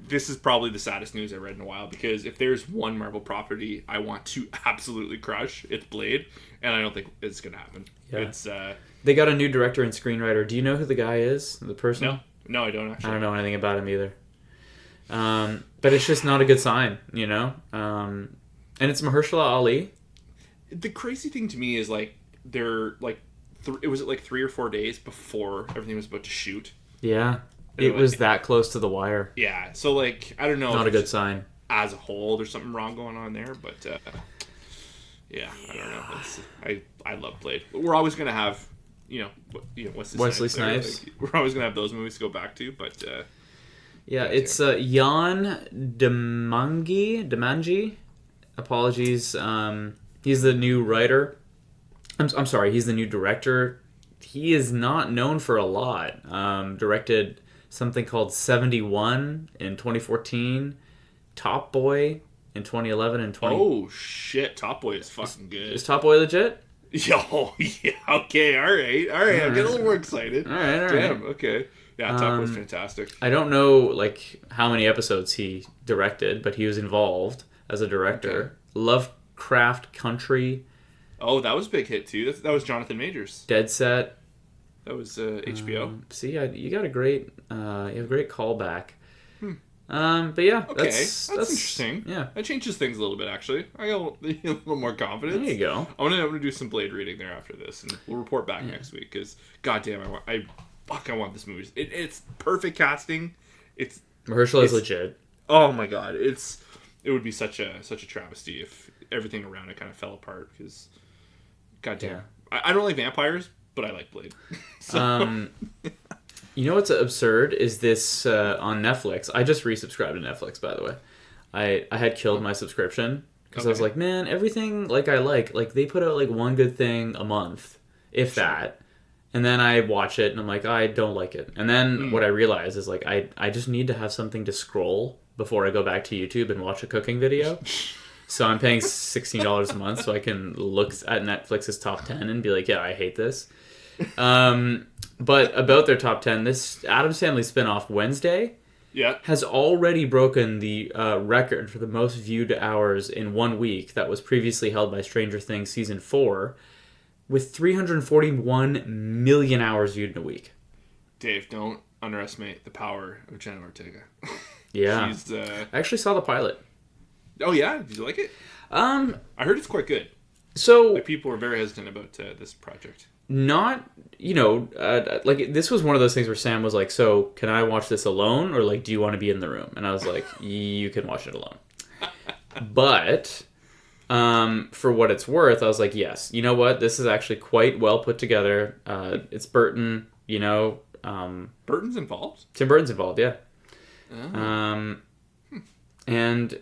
This is probably the saddest news I've read in a while, because if there's one Marvel property I want to absolutely crush, it's Blade, and I don't think it's gonna happen. Yeah. It's They got a new director and screenwriter. Do you know who the guy is? The person? no, I don't actually. I don't know anything about him either. But it's just not a good sign, you know? And it's Mahershala Ali. The crazy thing to me is like they're like it was like 3 or 4 days before everything was about to shoot. Yeah. It was that close to the wire. Yeah, so like I don't know. Not a good sign. As a whole, there's something wrong going on there, but yeah, I don't know. I love Blade. We're always gonna have Wesley Snipes. Like, we're always gonna have those movies to go back to, but yeah, it's Jan Demangi. Apologies. He's the new writer. I'm sorry. He's the new director. He is not known for a lot. Directed something called 71 in 2014, Top Boy in 2011 and 20. Oh shit, Top Boy is fucking good. Is Top Boy legit? Yo, yeah, okay, all right. I'm getting a little more excited. All right. Damn, okay. Yeah, Top Boy's fantastic. I don't know like how many episodes he directed, but he was involved as a director. Okay. Lovecraft Country. Oh, that was a big hit too. That was Jonathan Majors. Dead Set. That was HBO. See, you got a great, you have a great callback. But yeah, Okay, that's interesting. Yeah, That changes things a little bit, actually. I got a little more confidence. there you go. I'm gonna do some Blade reading there after this, and we'll report back next week. Because goddamn, I want this movie. It's perfect casting. Mahershala is legit. Oh my god, it would be such a travesty if everything around it kind of fell apart. Because goddamn, I don't like vampires, but I like Blade. So. You know what's absurd is this on Netflix. I just resubscribed to Netflix, by the way. I had killed my subscription because I was like, man, everything like I like they put out like one good thing a month, if that. And then I watch it and I'm like, I don't like it. And then what I realize is like I just need to have something to scroll before I go back to YouTube and watch a cooking video. So I'm paying $16 a month so I can look at Netflix's top 10 and be like, yeah, I hate this. But about their top 10, this Addams Family spinoff Wednesday has already broken the record for the most viewed hours in 1 week that was previously held by Stranger Things Season 4 with 341 million hours viewed in a week. Dave, don't underestimate the power of Jenna Ortega. Yeah. She's, I actually saw the pilot. Oh, yeah? Did you like it? I heard it's quite good. So... Like, people were very hesitant about this project. Not, like, this was one of those things where Sam was like, so, can I watch this alone? Or, like, do you want to be in the room? And I was like, you can watch it alone. But... for what it's worth, I was like, yes, you know what? This is actually quite well put together. It's Burton, Burton's involved? Tim Burton's involved, yeah. Oh. And,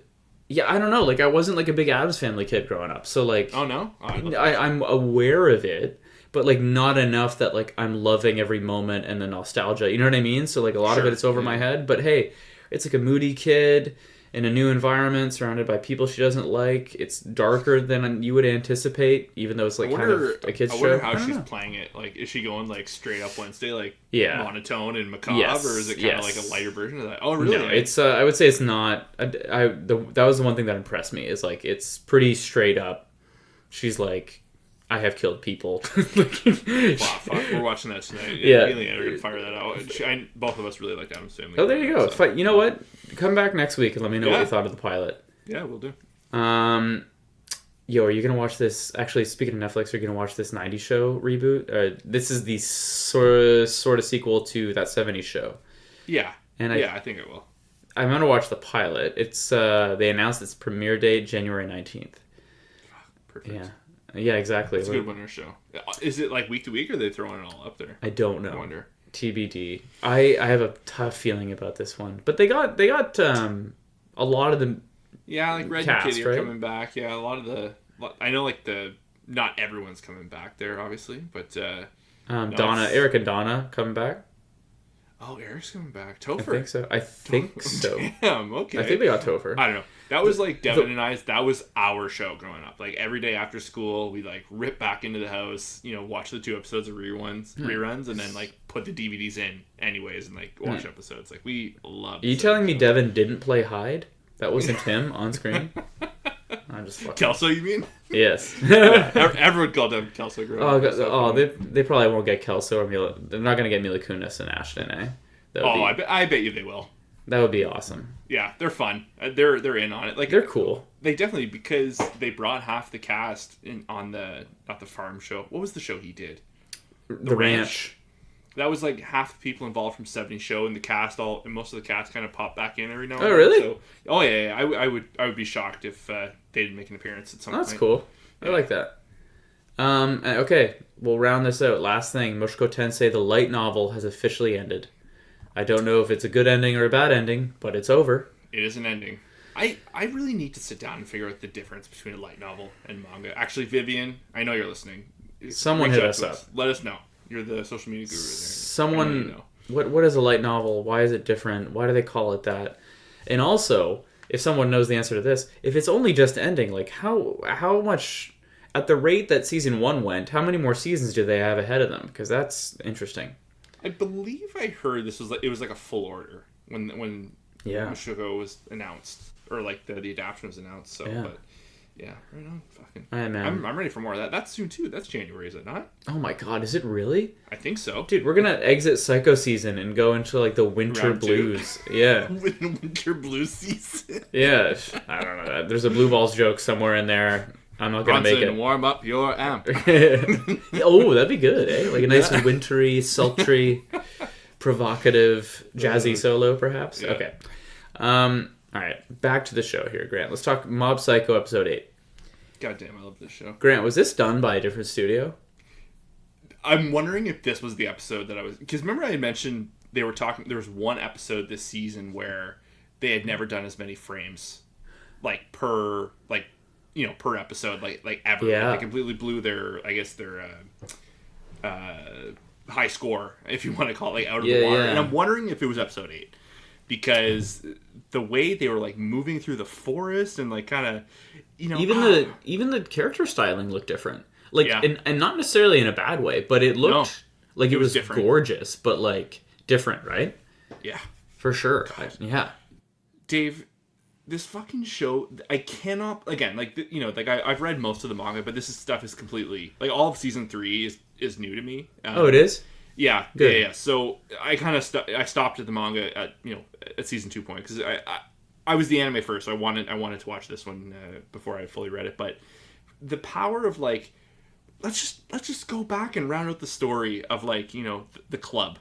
yeah, I don't know. Like, I wasn't, like, a big Addams Family kid growing up. So, like... Oh, no? I'm aware of it, but, like, not enough that, like, I'm loving every moment and the nostalgia. You know what I mean? So, like, a lot of it's over my head. But, hey, it's, like, a moody kid... in a new environment, surrounded by people she doesn't like. It's darker than you would anticipate, even though it's like kind of a kid's show. I wonder how she's playing it. Like, is she going like straight up Wednesday, like monotone and macabre, or is it kind of like a lighter version of that? Oh, really? No, it's. I would say it's not. That was the one thing that impressed me. Is like it's pretty straight up. She's like, I have killed people. Wow, fuck. We're watching that tonight. Yeah. Me and the editor fire that out. Both of us really liked Addams Family. Oh, there you go. So. You know what? Come back next week and let me know what you thought of the pilot. Yeah, we'll do. Yo, are you going to watch this? Actually, speaking of Netflix, are you going to watch this 90s show reboot? This is the sort of sequel to that 70s show. Yeah. And I think it will. I'm going to watch the pilot. It's they announced its premiere date January 19th. Perfect. Yeah. Yeah, exactly. It's a good winter show. Is it like week to week, or are they throwing it all up there? I don't know. I wonder. TBD. I have a tough feeling about this one, but they got a lot of the like Red and Kitty are coming back. Yeah, a lot of the I know like not everyone's coming back there, obviously, but Eric and Donna coming back. Oh, Eric's coming back. Topher. I think so. Damn, okay. I think they got Topher. I don't know. That was like Devin and I's. That was our show growing up. Like every day after school, we like rip back into the house, watch the 2 episodes of reruns, and then like put the DVDs in anyways and like watch episodes. Like we loved. Are you telling me Devin didn't play Hyde? That wasn't him on screen. I'm just fucking. Kelso, you mean? Yes. Everyone called him Kelso growing up. They probably won't get Kelso or Mila. They're not going to get Mila Kunis and Ashton, eh? I bet you they will. That would be awesome. Yeah, they're fun. They're in on it. Like they're cool. They definitely, because they brought half the cast on not the farm show. What was the show he did? The Ranch. That was like half the people involved from 70 show, and the cast and most of the cast kind of pop back in every now and then. Oh, really? So, yeah. I would be shocked if they didn't make an appearance at some point. That's cool. I like that. Okay, we'll round this out. Last thing, Mushko Tensei, the light novel, has officially ended. I don't know if it's a good ending or a bad ending, but it's over. It is an ending. I really need to sit down and figure out the difference between a light novel and manga. Actually, Vivian, I know you're listening. Someone hit us up. Let us know. You're the social media guru there. Someone, what is a light novel? Why is it different? Why do they call it that? And also, if someone knows the answer to this, if it's only just ending, like how much, at the rate that season 1 went, how many more seasons do they have ahead of them? Because that's interesting. I believe I heard it was like a full order when Mushoku was announced, or like the adaptation was announced. So, but yeah, right on. Fucking, I'm ready for more of that. That's soon too. That's January, is it not? Oh my god, is it really? I think so, dude. We're gonna exit Psycho season and go into like the winter Round blues. 2. Yeah, winter blues season. Yeah, I don't know. There's a blue balls joke somewhere in there. I'm not gonna make it. Warm up your amp. Oh, that'd be good, eh? Like a nice wintry, sultry, provocative, jazzy solo, perhaps. Yeah. Okay. All right, back to the show here, Grant. Let's talk Mob Psycho episode 8. Goddamn, I love this show. Grant, was this done by a different studio? I'm wondering if this was the episode that I was... Because remember I had mentioned they were talking... There was one episode this season where they had never done as many frames. Like, per... Like, per episode, like ever. Yeah. Like, they completely blew their high score, if you want to call it, like, out of the water. Yeah. And I'm wondering if it was episode 8, because the way they were like moving through the forest and like kind of, even the character styling looked different. Like, and not necessarily in a bad way, but it looked like it was different. Gorgeous, but like different, right? Yeah, for sure. Yeah, Dave, this fucking show, I cannot, again, like, I've read most of the manga, but stuff is completely, like, all of season 3 is new to me. It is? Yeah. Good. Yeah. So I kind of I stopped at the manga at season 2 point, because I was the anime first, so I wanted to watch this one before I fully read it. But the power of, like, let's just go back and round out the story of, like, the club,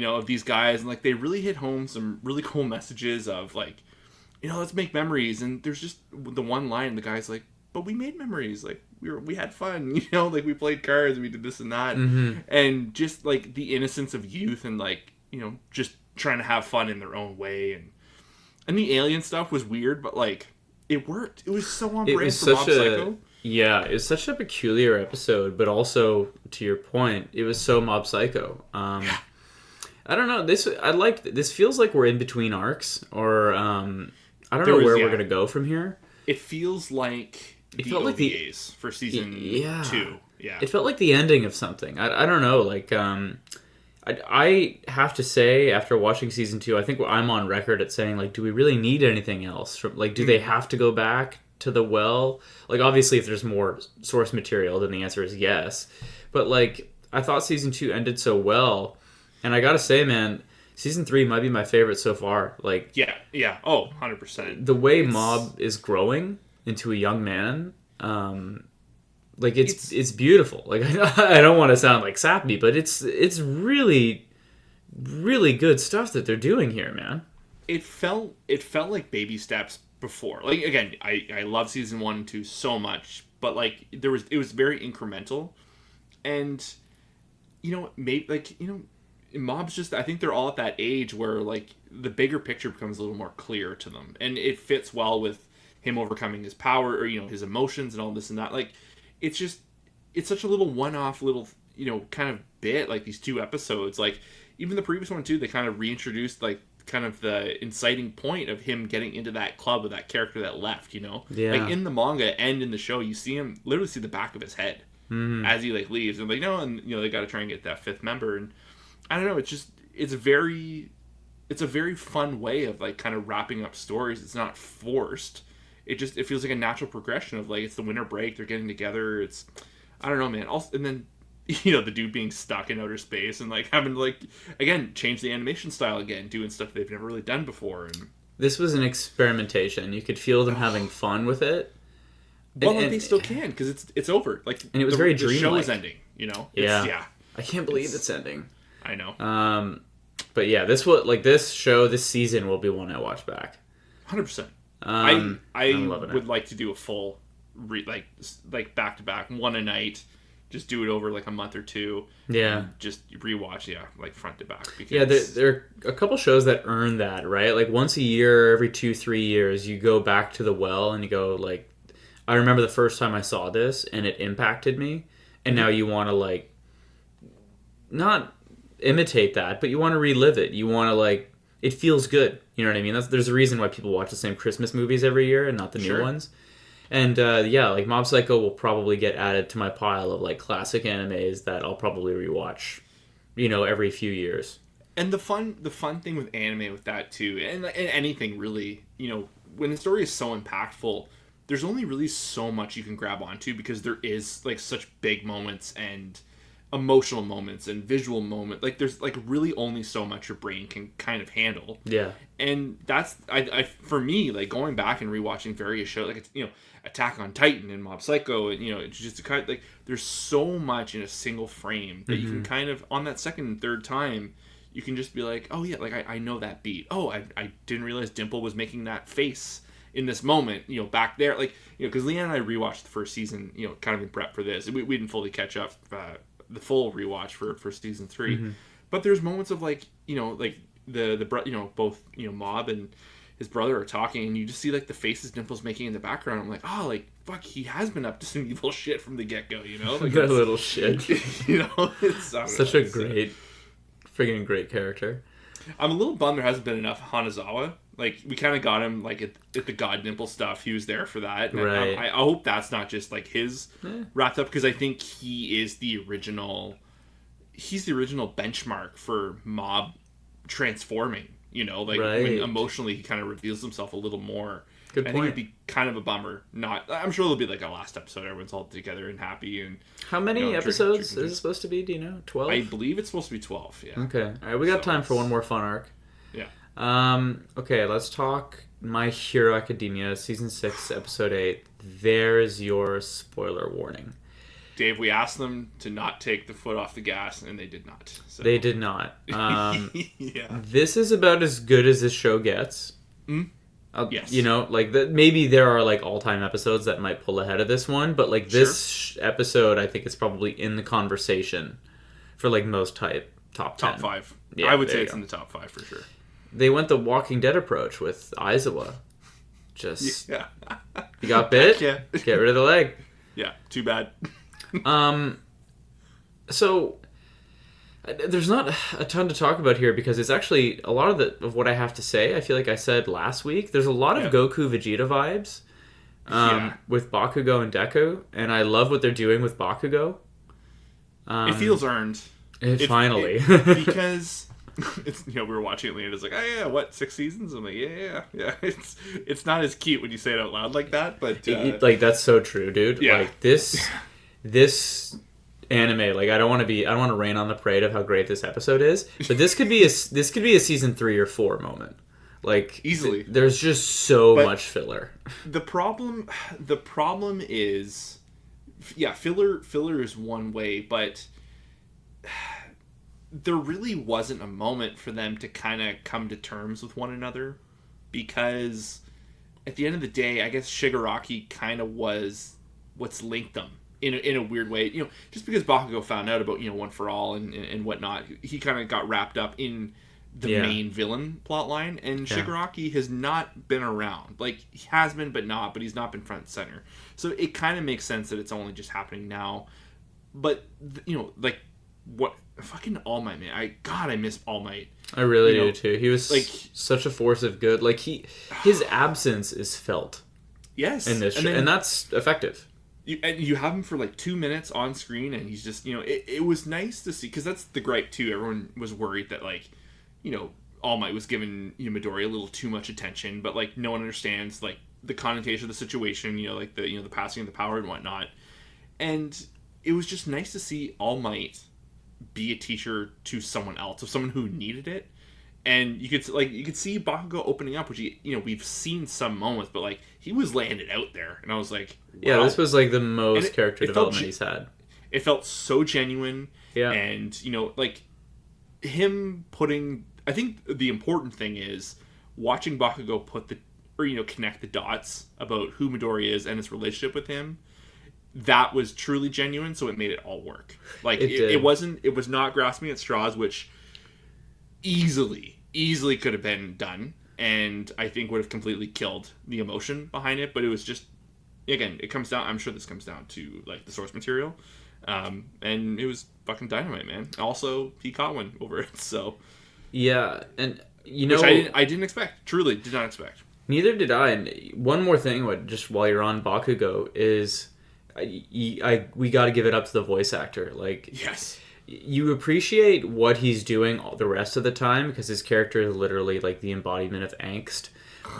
of these guys, and like they really hit home some really cool messages of, like, let's make memories. And there's just the one line, the guy's like, but we made memories, like we had fun, like we played cards and we did this and that. And just like the innocence of youth, and like, just trying to have fun in their own way. And the alien stuff was weird, but like it worked. It was so on brand for Mob Psycho. Yeah, it was such a peculiar episode, but also, to your point, it was so Mob Psycho. I don't know. This feels like we're in between arcs, or I don't know where we're gonna go from here. It feels like it felt like the OVAs for season 2. Yeah, it felt like the ending of something. I don't know. Like, I have to say, after watching season 2, I think I'm on record at saying, like, do we really need anything else? From, like, do they have to go back to the well? Like, obviously, if there's more source material, then the answer is yes. But like, I thought season 2 ended so well. And I gotta say, man, season 3 might be my favorite so far. Like, yeah, oh, 100%. The way Mob is growing into a young man, like it's beautiful. Like, I don't want to sound like sappy, but it's really, really good stuff that they're doing here, man. It felt like baby steps before. Like, again, I love season 1 and 2 so much, but like it was very incremental, and maybe, like, Mob's just, I think they're all at that age where, like, the bigger picture becomes a little more clear to them, and it fits well with him overcoming his power, or his emotions and all this and that. Like, it's such a little one-off little kind of bit, like these 2 episodes. Like, even the previous one too, they kind of reintroduced, like, kind of the inciting point of him getting into that club with that character that left. Like, in the manga and in the show, you literally see the back of his head as he, like, leaves, and like, and they got to try and get that 5th member. And I don't know, it's a very fun way of, like, kind of wrapping up stories. It's not forced. It feels like a natural progression of, like, it's the winter break, they're getting together. It's, I don't know, man. Also, and then, the dude being stuck in outer space and, like, having to, like, again, change the animation style again, doing stuff they've never really done before. And this was an experimentation. You could feel them having fun with it. Well, and they still can, because it's over. Like, and it was very dreamlike. The show is ending, Yeah. I can't believe it's ending. I know. But yeah, this season will be one I watch back. 100%. I'm I would like to do a full, like back to back, one a night. Just do it over like a month or 2. Yeah. Just rewatch, like front to back. Because there are a couple shows that earn that, right? Like, once a year, every 2-3 years, you go back to the well and you go, like, I remember the first time I saw this and it impacted me, and now you want to, like, not imitate that, but you want to relive it. You want to, like, it feels good. You know what I mean? There's a reason why people watch the same Christmas movies every year and not the new ones. And like, Mob Psycho will probably get added to my pile of, like, classic animes that I'll probably rewatch, every few years. And the fun thing with anime with that too, and anything really, when the story is so impactful, there's only really so much you can grab onto, because there is, like, such big moments and emotional moments and visual moments. Like, there's, like, really only so much your brain can kind of handle. Yeah. And that's I for me, like, going back and rewatching various shows, like, it's, Attack on Titan and Mob Psycho, and it's just kind of, like, there's so much in a single frame that you can kind of, on that second and third time, you can just be like, oh yeah, like, I know that beat. Oh, I didn't realize Dimple was making that face in this moment, back there. Like, because Leanne and I rewatched the first season, kind of in prep for this. We didn't fully catch up the full rewatch for season 3, but there's moments of, like, like the both Mob and his brother are talking, and you just see like the faces Dimple's making in the background. I'm like, oh, like fuck, he has been up to some evil shit from the get go, you know? Like, that little shit. You know, it's such a great, friggin' great character. I'm a little bummed there hasn't been enough Hanazawa. Like, we kind of got him like at the God Dimple stuff. He was there for that. And right. I hope that's not just like his wrapped up, because I think he is the original. He's the original benchmark for mob transforming. You know, like when emotionally he kind of reveals himself a little more. Good point. I think it'd be kind of a bummer. I'm sure there'll be like a last episode. Everyone's all together and happy. And how many episodes is it supposed to be? Do you know? 12? I believe it's supposed to be 12. Yeah. Okay. All right. We got time for one more fun arc. Yeah. Okay. Let's talk My Hero Academia, season 6, episode 8. There's your spoiler warning. Dave, we asked them to not take the foot off the gas, and they did not. So. They did not. Yeah. This is about as good as this show gets. Yes. You know, like maybe there are like all-time episodes that might pull ahead of this one, but like this episode, I think it's probably in the conversation for like most top 10. Top 5. Yeah, I would say it's in the top 5 for sure. They went the Walking Dead approach with Aizawa. Just you got bit, yeah. Get rid of the leg. Yeah, too bad. So there's not a ton to talk about here because it's actually a lot of what I have to say. I feel like I said last week. There's a lot of Goku Vegeta vibes with Bakugo and Deku, and I love what they're doing with Bakugo. It feels earned. Finally, because it's we were watching it and it's like, oh yeah, what 6 seasons? I'm like, yeah. It's not as cute when you say it out loud like that, but like that's so true, dude. Yeah. Like this anime, like I don't want to rain on the parade of how great this episode is, but this could be a season 3 or 4 moment, like easily. There's just so much filler. The problem is, filler is one way, but there really wasn't a moment for them to kind of come to terms with one another, because at the end of the day, I guess Shigaraki kind of was what's linked them. In a weird way, just because Bakugo found out about One for All and whatnot, he kind of got wrapped up in the main villain plotline, and Shigaraki has not been around. Like, he has been, but he's not been front and center. So it kind of makes sense that it's only just happening now. But like what fucking All Might, man! I miss All Might. I really do too. He was like such a force of good. Like his absence is felt. Yes, in this, and that's effective. You have him for like 2 minutes on screen, and he's just it was nice to see, because that's the gripe too. Everyone was worried that All Might was giving Midori a little too much attention, but like no one understands like the connotation of the situation, like the passing of the power and whatnot. And it was just nice to see All Might be a teacher to someone else, of someone who needed it. And you could see Bakugo opening up, which we've seen some moments, but like he was laying it out there, and I was like, wow. Yeah, this was like the most character development he's had. It felt so genuine, and like him putting. I think the important thing is watching Bakugo connect the dots about who Midori is and his relationship with him. That was truly genuine, so it made it all work. Like it was not grasping at straws, which easily could have been done, and I think would have completely killed the emotion behind it. But it was just, again, it comes down, I'm sure this comes down to like the source material, and it was fucking dynamite, man. Also, he caught one over it, so yeah. And which I didn't expect, truly did not expect. Neither did I. And one more thing, just while you're on Bakugo, is we got to give it up to the voice actor. Like, yes, you appreciate what he's doing all the rest of the time, because his character is literally like the embodiment of angst.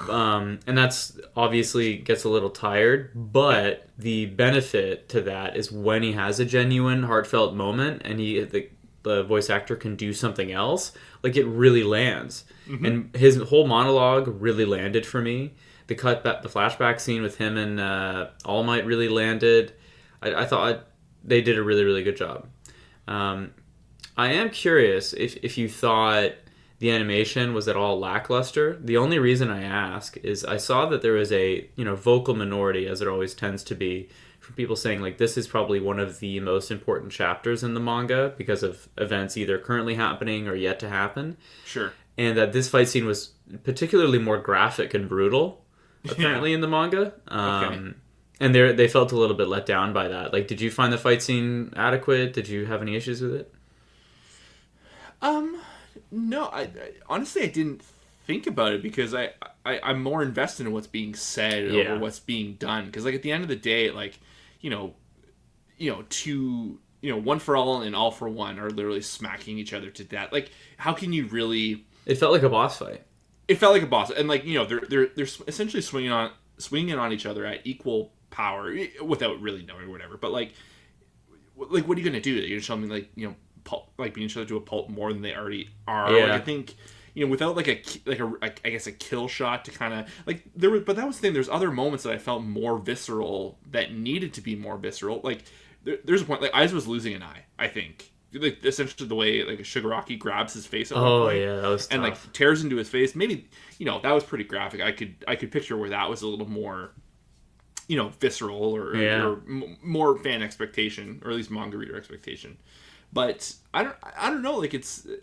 And that's obviously gets a little tired, but the benefit to that is when he has a genuine heartfelt moment and the voice actor can do something else, like it really lands. Mm-hmm. And his whole monologue really landed for me. The flashback scene with him and All Might really landed. I thought they did a really, really good job. I am curious if you thought the animation was at all lackluster. The only reason I ask is I saw that there was a vocal minority, as it always tends to be, from people saying like this is probably one of the most important chapters in the manga because of events either currently happening or yet to happen. Sure. and that this fight scene was particularly more graphic and brutal, apparently, in the manga. Okay. And they felt a little bit let down by that. Like, did you find the fight scene adequate? Did you have any issues with it? No, I honestly I didn't think about it because I'm more invested in what's being said or what's being done. Because like at the end of the day, like One for All and All for One are literally smacking each other to death. Like, how can you really? It felt like a boss fight. It felt like a boss, and like they're essentially swinging on each other at equal power without really knowing or whatever. But like what are you gonna do? You're gonna show them like like beating each other to a pulp more than they already are. Yeah. Like, I think without like I guess a kill shot to kind of like there was, but that was the thing. There's other moments that I felt more visceral that needed to be more visceral. Like there's a point like Aizawa's losing an eye. I think like essentially the way like Shigaraki grabs his face at one point, yeah, that was tough. and like tears into his face. Maybe that was pretty graphic. I could picture where that was a little more visceral or more fan expectation, or at least manga reader expectation. But I don't know. Like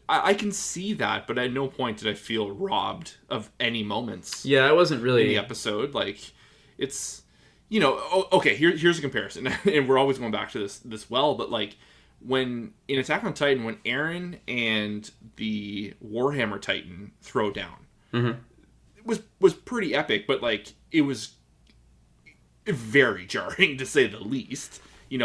I can see that, but at no point did I feel robbed of any moments. Yeah, I wasn't really in the episode. Like it's okay. Here's a comparison, and we're always going back to this well. But like when in Attack on Titan, when Eren and the Warhammer Titan throw down, it was pretty epic. But like it was very jarring to say the least. And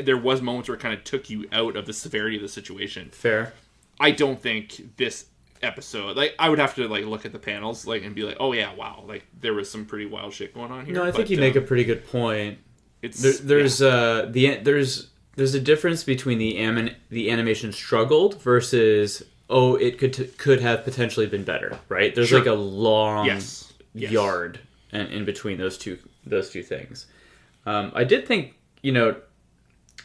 there was moments where it kind of took you out of the severity of the situation. Fair. I don't think this episode, like, I would have to like look at the panels, like, and be like, oh yeah, wow, like there was some pretty wild shit going on here. No, I think you make a pretty good point. There's a difference between the animation struggled versus it could have potentially been better, right? There's like a long yard in between those two things. I did think. And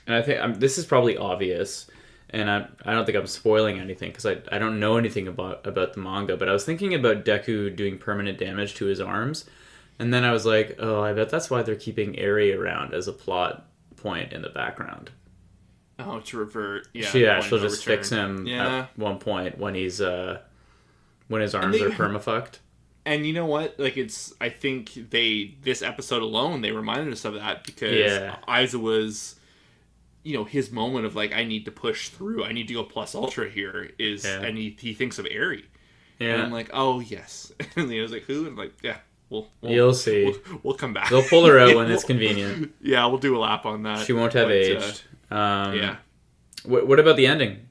I think this is probably obvious, and I don't think I'm spoiling anything because I don't know anything about the manga, but I was thinking about Deku doing permanent damage to his arms, and then I was like, oh, I bet that's why they're keeping Eri around as a plot point in the background. Oh, to revert. Yeah, she'll just fix him at one point when when his arms are permafucked. And you know what? Like I think this episode alone, they reminded us of that because Aizawa's, his moment of like, I need to push through, I need to go plus ultra here and he thinks of Eri. Yeah. And I'm like, oh yes. And Leo's like, who? And I'm like, yeah, you'll see. We'll come back. They'll pull her out when it's convenient. Yeah, we'll do a lap on that. She won't have aged. What about the ending?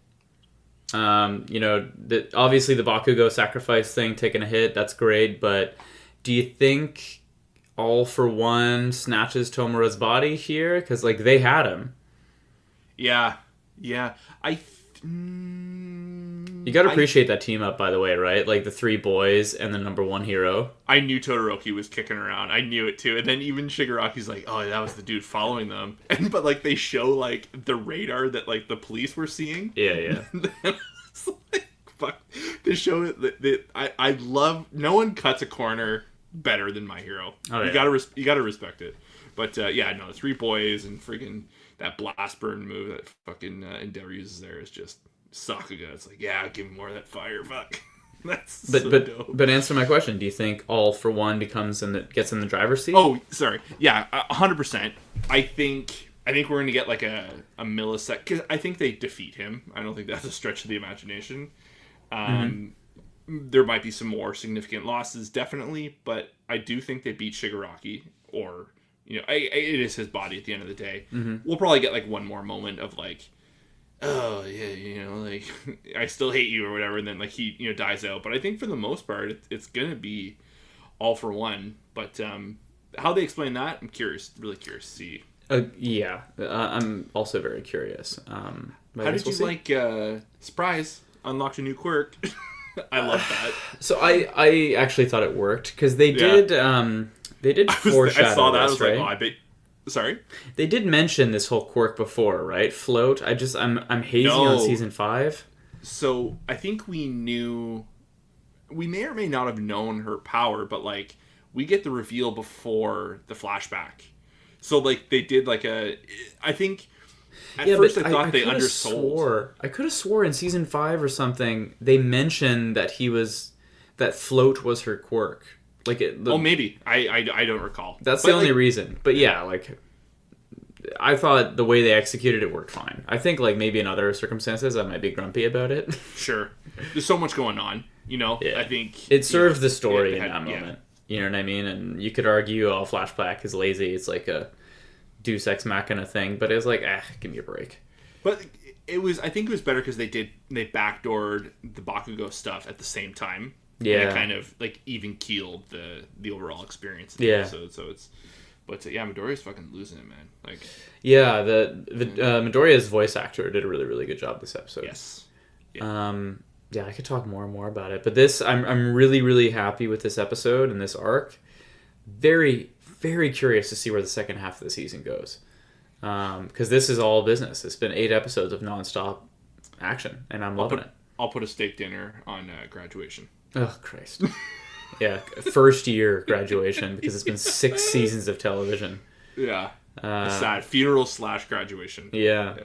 Obviously the Bakugo sacrifice thing taking a hit, that's great, but do you think All for One snatches Tomura's body here? Because like they had him. Yeah. You gotta appreciate that team up, by the way, right? Like the three boys and the number one hero. I knew Todoroki was kicking around. I knew it too. And then even Shigaraki's like, oh, that was the dude following them. But like they show like the radar that like the police were seeing. Yeah. It's like, fuck. They show it that I love. No one cuts a corner better than My Hero. Oh, yeah. You gotta respect it. But the three boys and freaking that blast burn move that fucking Endeavor uses there is just Sakuga. It's like, yeah, give me more of that fire. Fuck. That's dope. But answer my question. Do you think All for One gets in the driver's seat? Oh, sorry. Yeah, 100%. I think we're going to get like a millisecond. Because I think they defeat him. I don't think that's a stretch of the imagination. There might be some more significant losses, definitely. But I do think they beat Shigaraki. Or, it is his body at the end of the day. We'll probably get like one more moment of like, oh yeah, like I still hate you or whatever, and then like he dies out. But I think for the most part it's gonna be All for One. But how they explain that, I'm really curious to see. I'm also very curious. How did you like surprise unlocked a new quirk? I love that. So I actually thought it worked because they did foreshadow. I saw that. This, I was right? like, oh, I bet. Sorry? They did mention this whole quirk before, right? Float. I'm hazy on season 5. So I think we may or may not have known her power, but like we get the reveal before the flashback. So like they did like I think At first, I thought they undersold. I could have swore in season 5 or something they mentioned that that float was her quirk. Like maybe I don't recall. That's the only reason. But yeah, like I thought the way they executed it worked fine. I think like maybe in other circumstances I might be grumpy about it. Sure, there's so much going on. Yeah. I think it serves the story in that moment. You know what I mean? And you could argue, flashback is lazy. It's like a Deus Ex Machina thing, but it was like, give me a break. But I think it was better because they backdoored the Bakugo stuff at the same time. Yeah. And it kind of like even keeled the overall experience of the episode. So Midoriya's fucking losing it, man. Like, yeah, Midoriya's voice actor did a really, really good job this episode. Yes. Yeah. Yeah, I could talk more and more about it, but this I'm really, really happy with this episode and this arc. Very, very curious to see where the second half of the season goes, because this is all business. It's been 8 episodes of nonstop action, and I'm loving it. I'll put a steak dinner on graduation. Oh Christ! Yeah, first year graduation because it's been 6 seasons of television. Yeah, sad funeral / graduation. Yeah.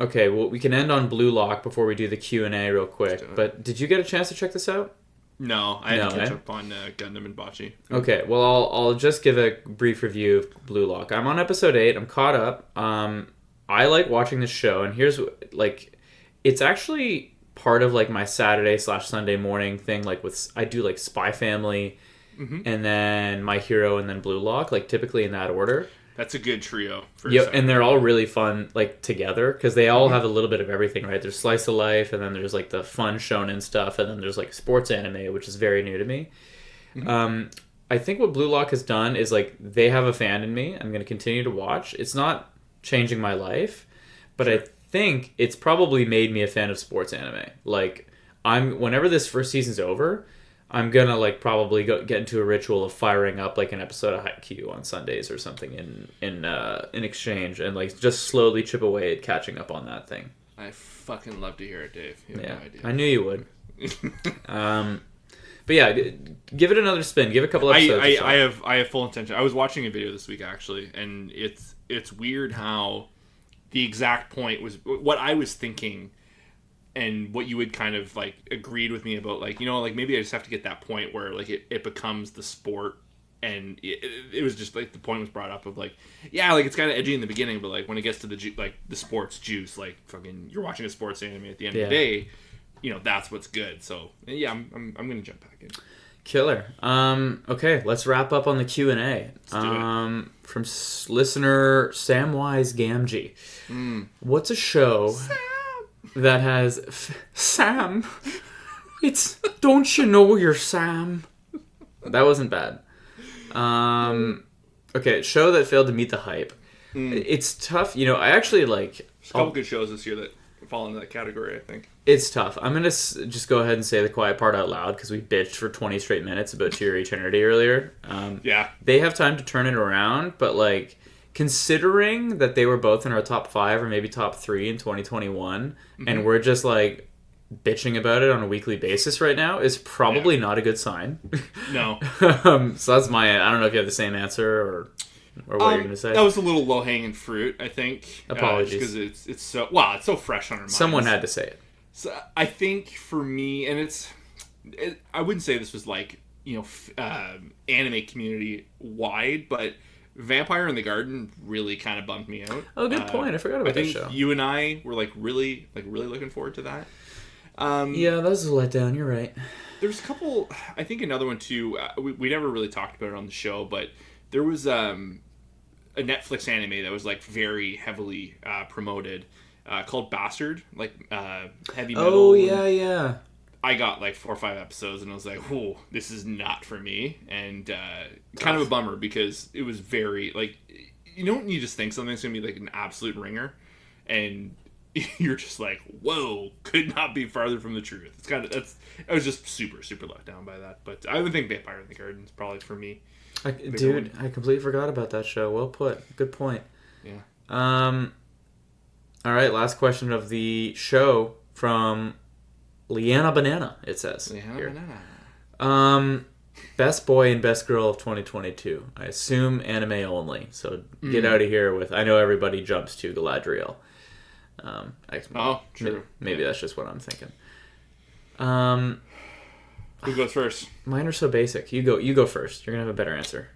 Okay, well, we can end on Blue Lock before we do the Q&A real quick. But did you get a chance to check this out? No, I had to catch up on Gundam and Bocce. Okay, well, I'll just give a brief review of Blue Lock. I'm on episode 8. I'm caught up. I like watching this show, and here's, like, it's actually part of, like, my Saturday / Sunday morning thing. Like, I do, like, Spy Family, and then My Hero, and then Blue Lock, like, typically in that order. That's a good trio. And they're all really fun, like, together, because they all have a little bit of everything, right? There's slice of life, and then there's, like, the fun shonen stuff, and then there's, like, sports anime, which is very new to me. I think what Blue Lock has done is, like, they have a fan in me. I'm going to continue to watch. It's not changing my life, but I think it's probably made me a fan of sports anime. Like, whenever this first season's over, I'm gonna like probably get into a ritual of firing up like an episode of Haikyuu on Sundays or something in exchange, and like just slowly chip away at catching up on that thing. I fucking love to hear it, Dave. You have no idea. I knew you would. But yeah, give it another spin. Give it a couple episodes. I have full intention. I was watching a video this week actually, and it's weird how the exact point was what I was thinking. And what you would kind of like agreed with me about, like, like maybe I just have to get that point where like it becomes the sport, and it was just like the point was brought up of like, yeah, like it's kind of edgy in the beginning, but like when it gets to the sports juice, like fucking you're watching a sports anime at the end of the day, that's what's good. So yeah, I'm gonna jump back in. Killer. Okay, let's wrap up on the Q&A. From listener Samwise Gamgee. What's a show that has Sam? It's don't you know you're Sam? That wasn't bad. Okay, show that failed to meet the hype. It's tough. I actually like there's a couple good shows this year that fall into that category. I think it's tough. I'm gonna just go ahead and say the quiet part out loud because we bitched for 20 straight minutes about To Your Eternity earlier. Yeah, they have time to turn it around, but like, considering that they were both in our top 5 or maybe top 3 in 2021, and we're just like bitching about it on a weekly basis right now, is probably not a good sign. No. So that's I don't know if you have the same answer or what you're going to say. That was a little low hanging fruit, I think. Apologies, because it's so fresh on our minds. Someone had to say it. So I think for me, and I wouldn't say this was like anime community wide, but Vampire in the Garden really kind of bummed me out. Oh, good point. I forgot about that show. I think you and I were really looking forward to that. Yeah, that was a letdown. You're right. There's a couple. I think another one too. We never really talked about it on the show, but there was a Netflix anime that was like very heavily promoted called Bastard, like heavy metal. Oh yeah. I got like 4 or 5 episodes and I was like, "Whoa, this is not for me," and kind of a bummer because it was very like, when you just think something's gonna be like an absolute ringer, and you're just like, "Whoa, could not be farther from the truth." I was just super super let down by that, but I would think Vampire in the Garden is probably for me. I completely forgot about that show. Well put. Good point. Yeah. All right, last question of the show from Liana Banana, it says. Liana Banana. Best boy and best girl of 2022. I assume anime only. So get out of here with. I know everybody jumps to Galadriel. True. Maybe that's just what I'm thinking. Who goes first? Mine are so basic. You go first. You're gonna have a better answer.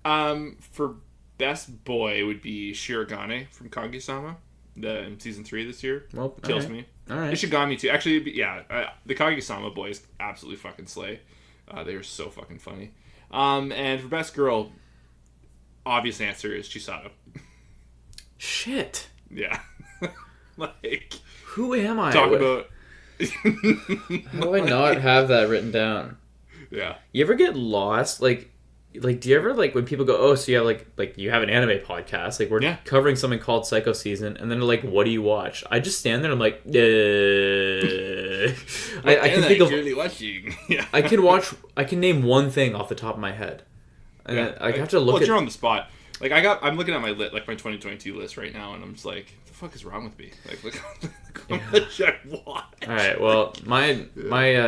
For best boy would be Shirogane from Kaguya-sama, in season 3 this year. Well, kills me. All right. Ishigami too. Actually, the Kaguya-sama boys absolutely fucking slay. They are so fucking funny. And for best girl, obvious answer is Chisato. Shit. Yeah. Like, who am I? Talk about. How do I not have that written down? Yeah. You ever get lost? Like, do you ever, like, when people go, oh, so you have, like you have an anime podcast, like, we're covering something called Psycho Season, and then they're like, what do you watch? I just stand there and I'm like, I can think of... really watching. Yeah. I can name one thing off the top of my head. And I have to look Well, you're on the spot. Like, I'm looking at my 2022 list right now, and I'm just like, what the fuck is wrong with me? Like, look how much I watch. All right, well, my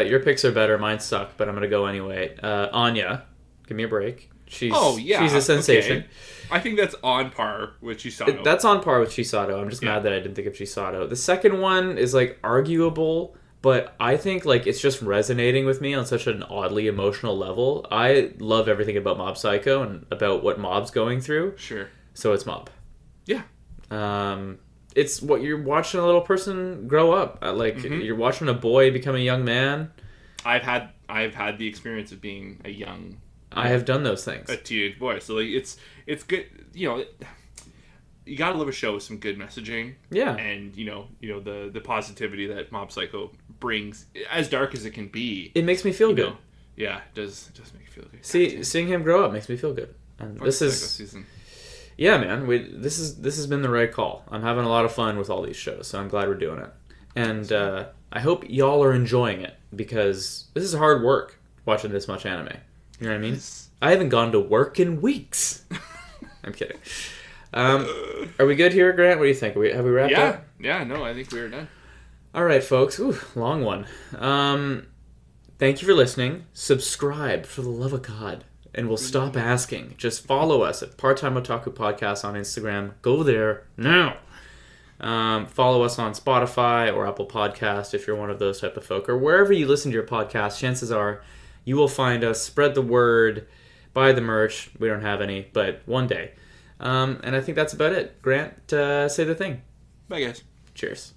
your picks are better. Mine suck, but I'm gonna go anyway. Anya, give me a break. She's a sensation. Okay. I think that's on par with Chisato. That's on par with Chisato. I'm just mad that I didn't think of Chisato. The second one is, like, arguable, but I think, like, it's just resonating with me on such an oddly emotional level. I love everything about Mob Psycho and about what Mob's going through. Sure. So it's Mob. Yeah. It's what you're watching a little person grow up. You're watching a boy become a young man. I've had the experience of being a young. I have done those things. A teenage boy, so, like, it's good. You know, you gotta love a show with some good messaging. Yeah. And the positivity that Mob Psycho brings, as dark as it can be. It makes me feel good. Yeah, it does make me feel good. Seeing him grow up makes me feel good. And this is season. Yeah, man. This has been the right call. I'm having a lot of fun with all these shows, so I'm glad we're doing it. And I hope y'all are enjoying it, because this is hard work watching this much anime. You know what I mean? I haven't gone to work in weeks. I'm kidding. Are we good here, Grant? What do you think? Have we wrapped up? Yeah, no, I think we are done. All right, folks. Ooh, long one. Thank you for listening. Subscribe, for the love of God. And we'll stop asking. Just follow us at Part-Time Otaku Podcast on Instagram. Go there now. Follow us on Spotify or Apple Podcast if you're one of those type of folk. Or wherever you listen to your podcast, chances are you will find us. Spread the word. Buy the merch. We don't have any, but one day. And I think that's about it. Grant, say the thing. Bye, guys. Cheers.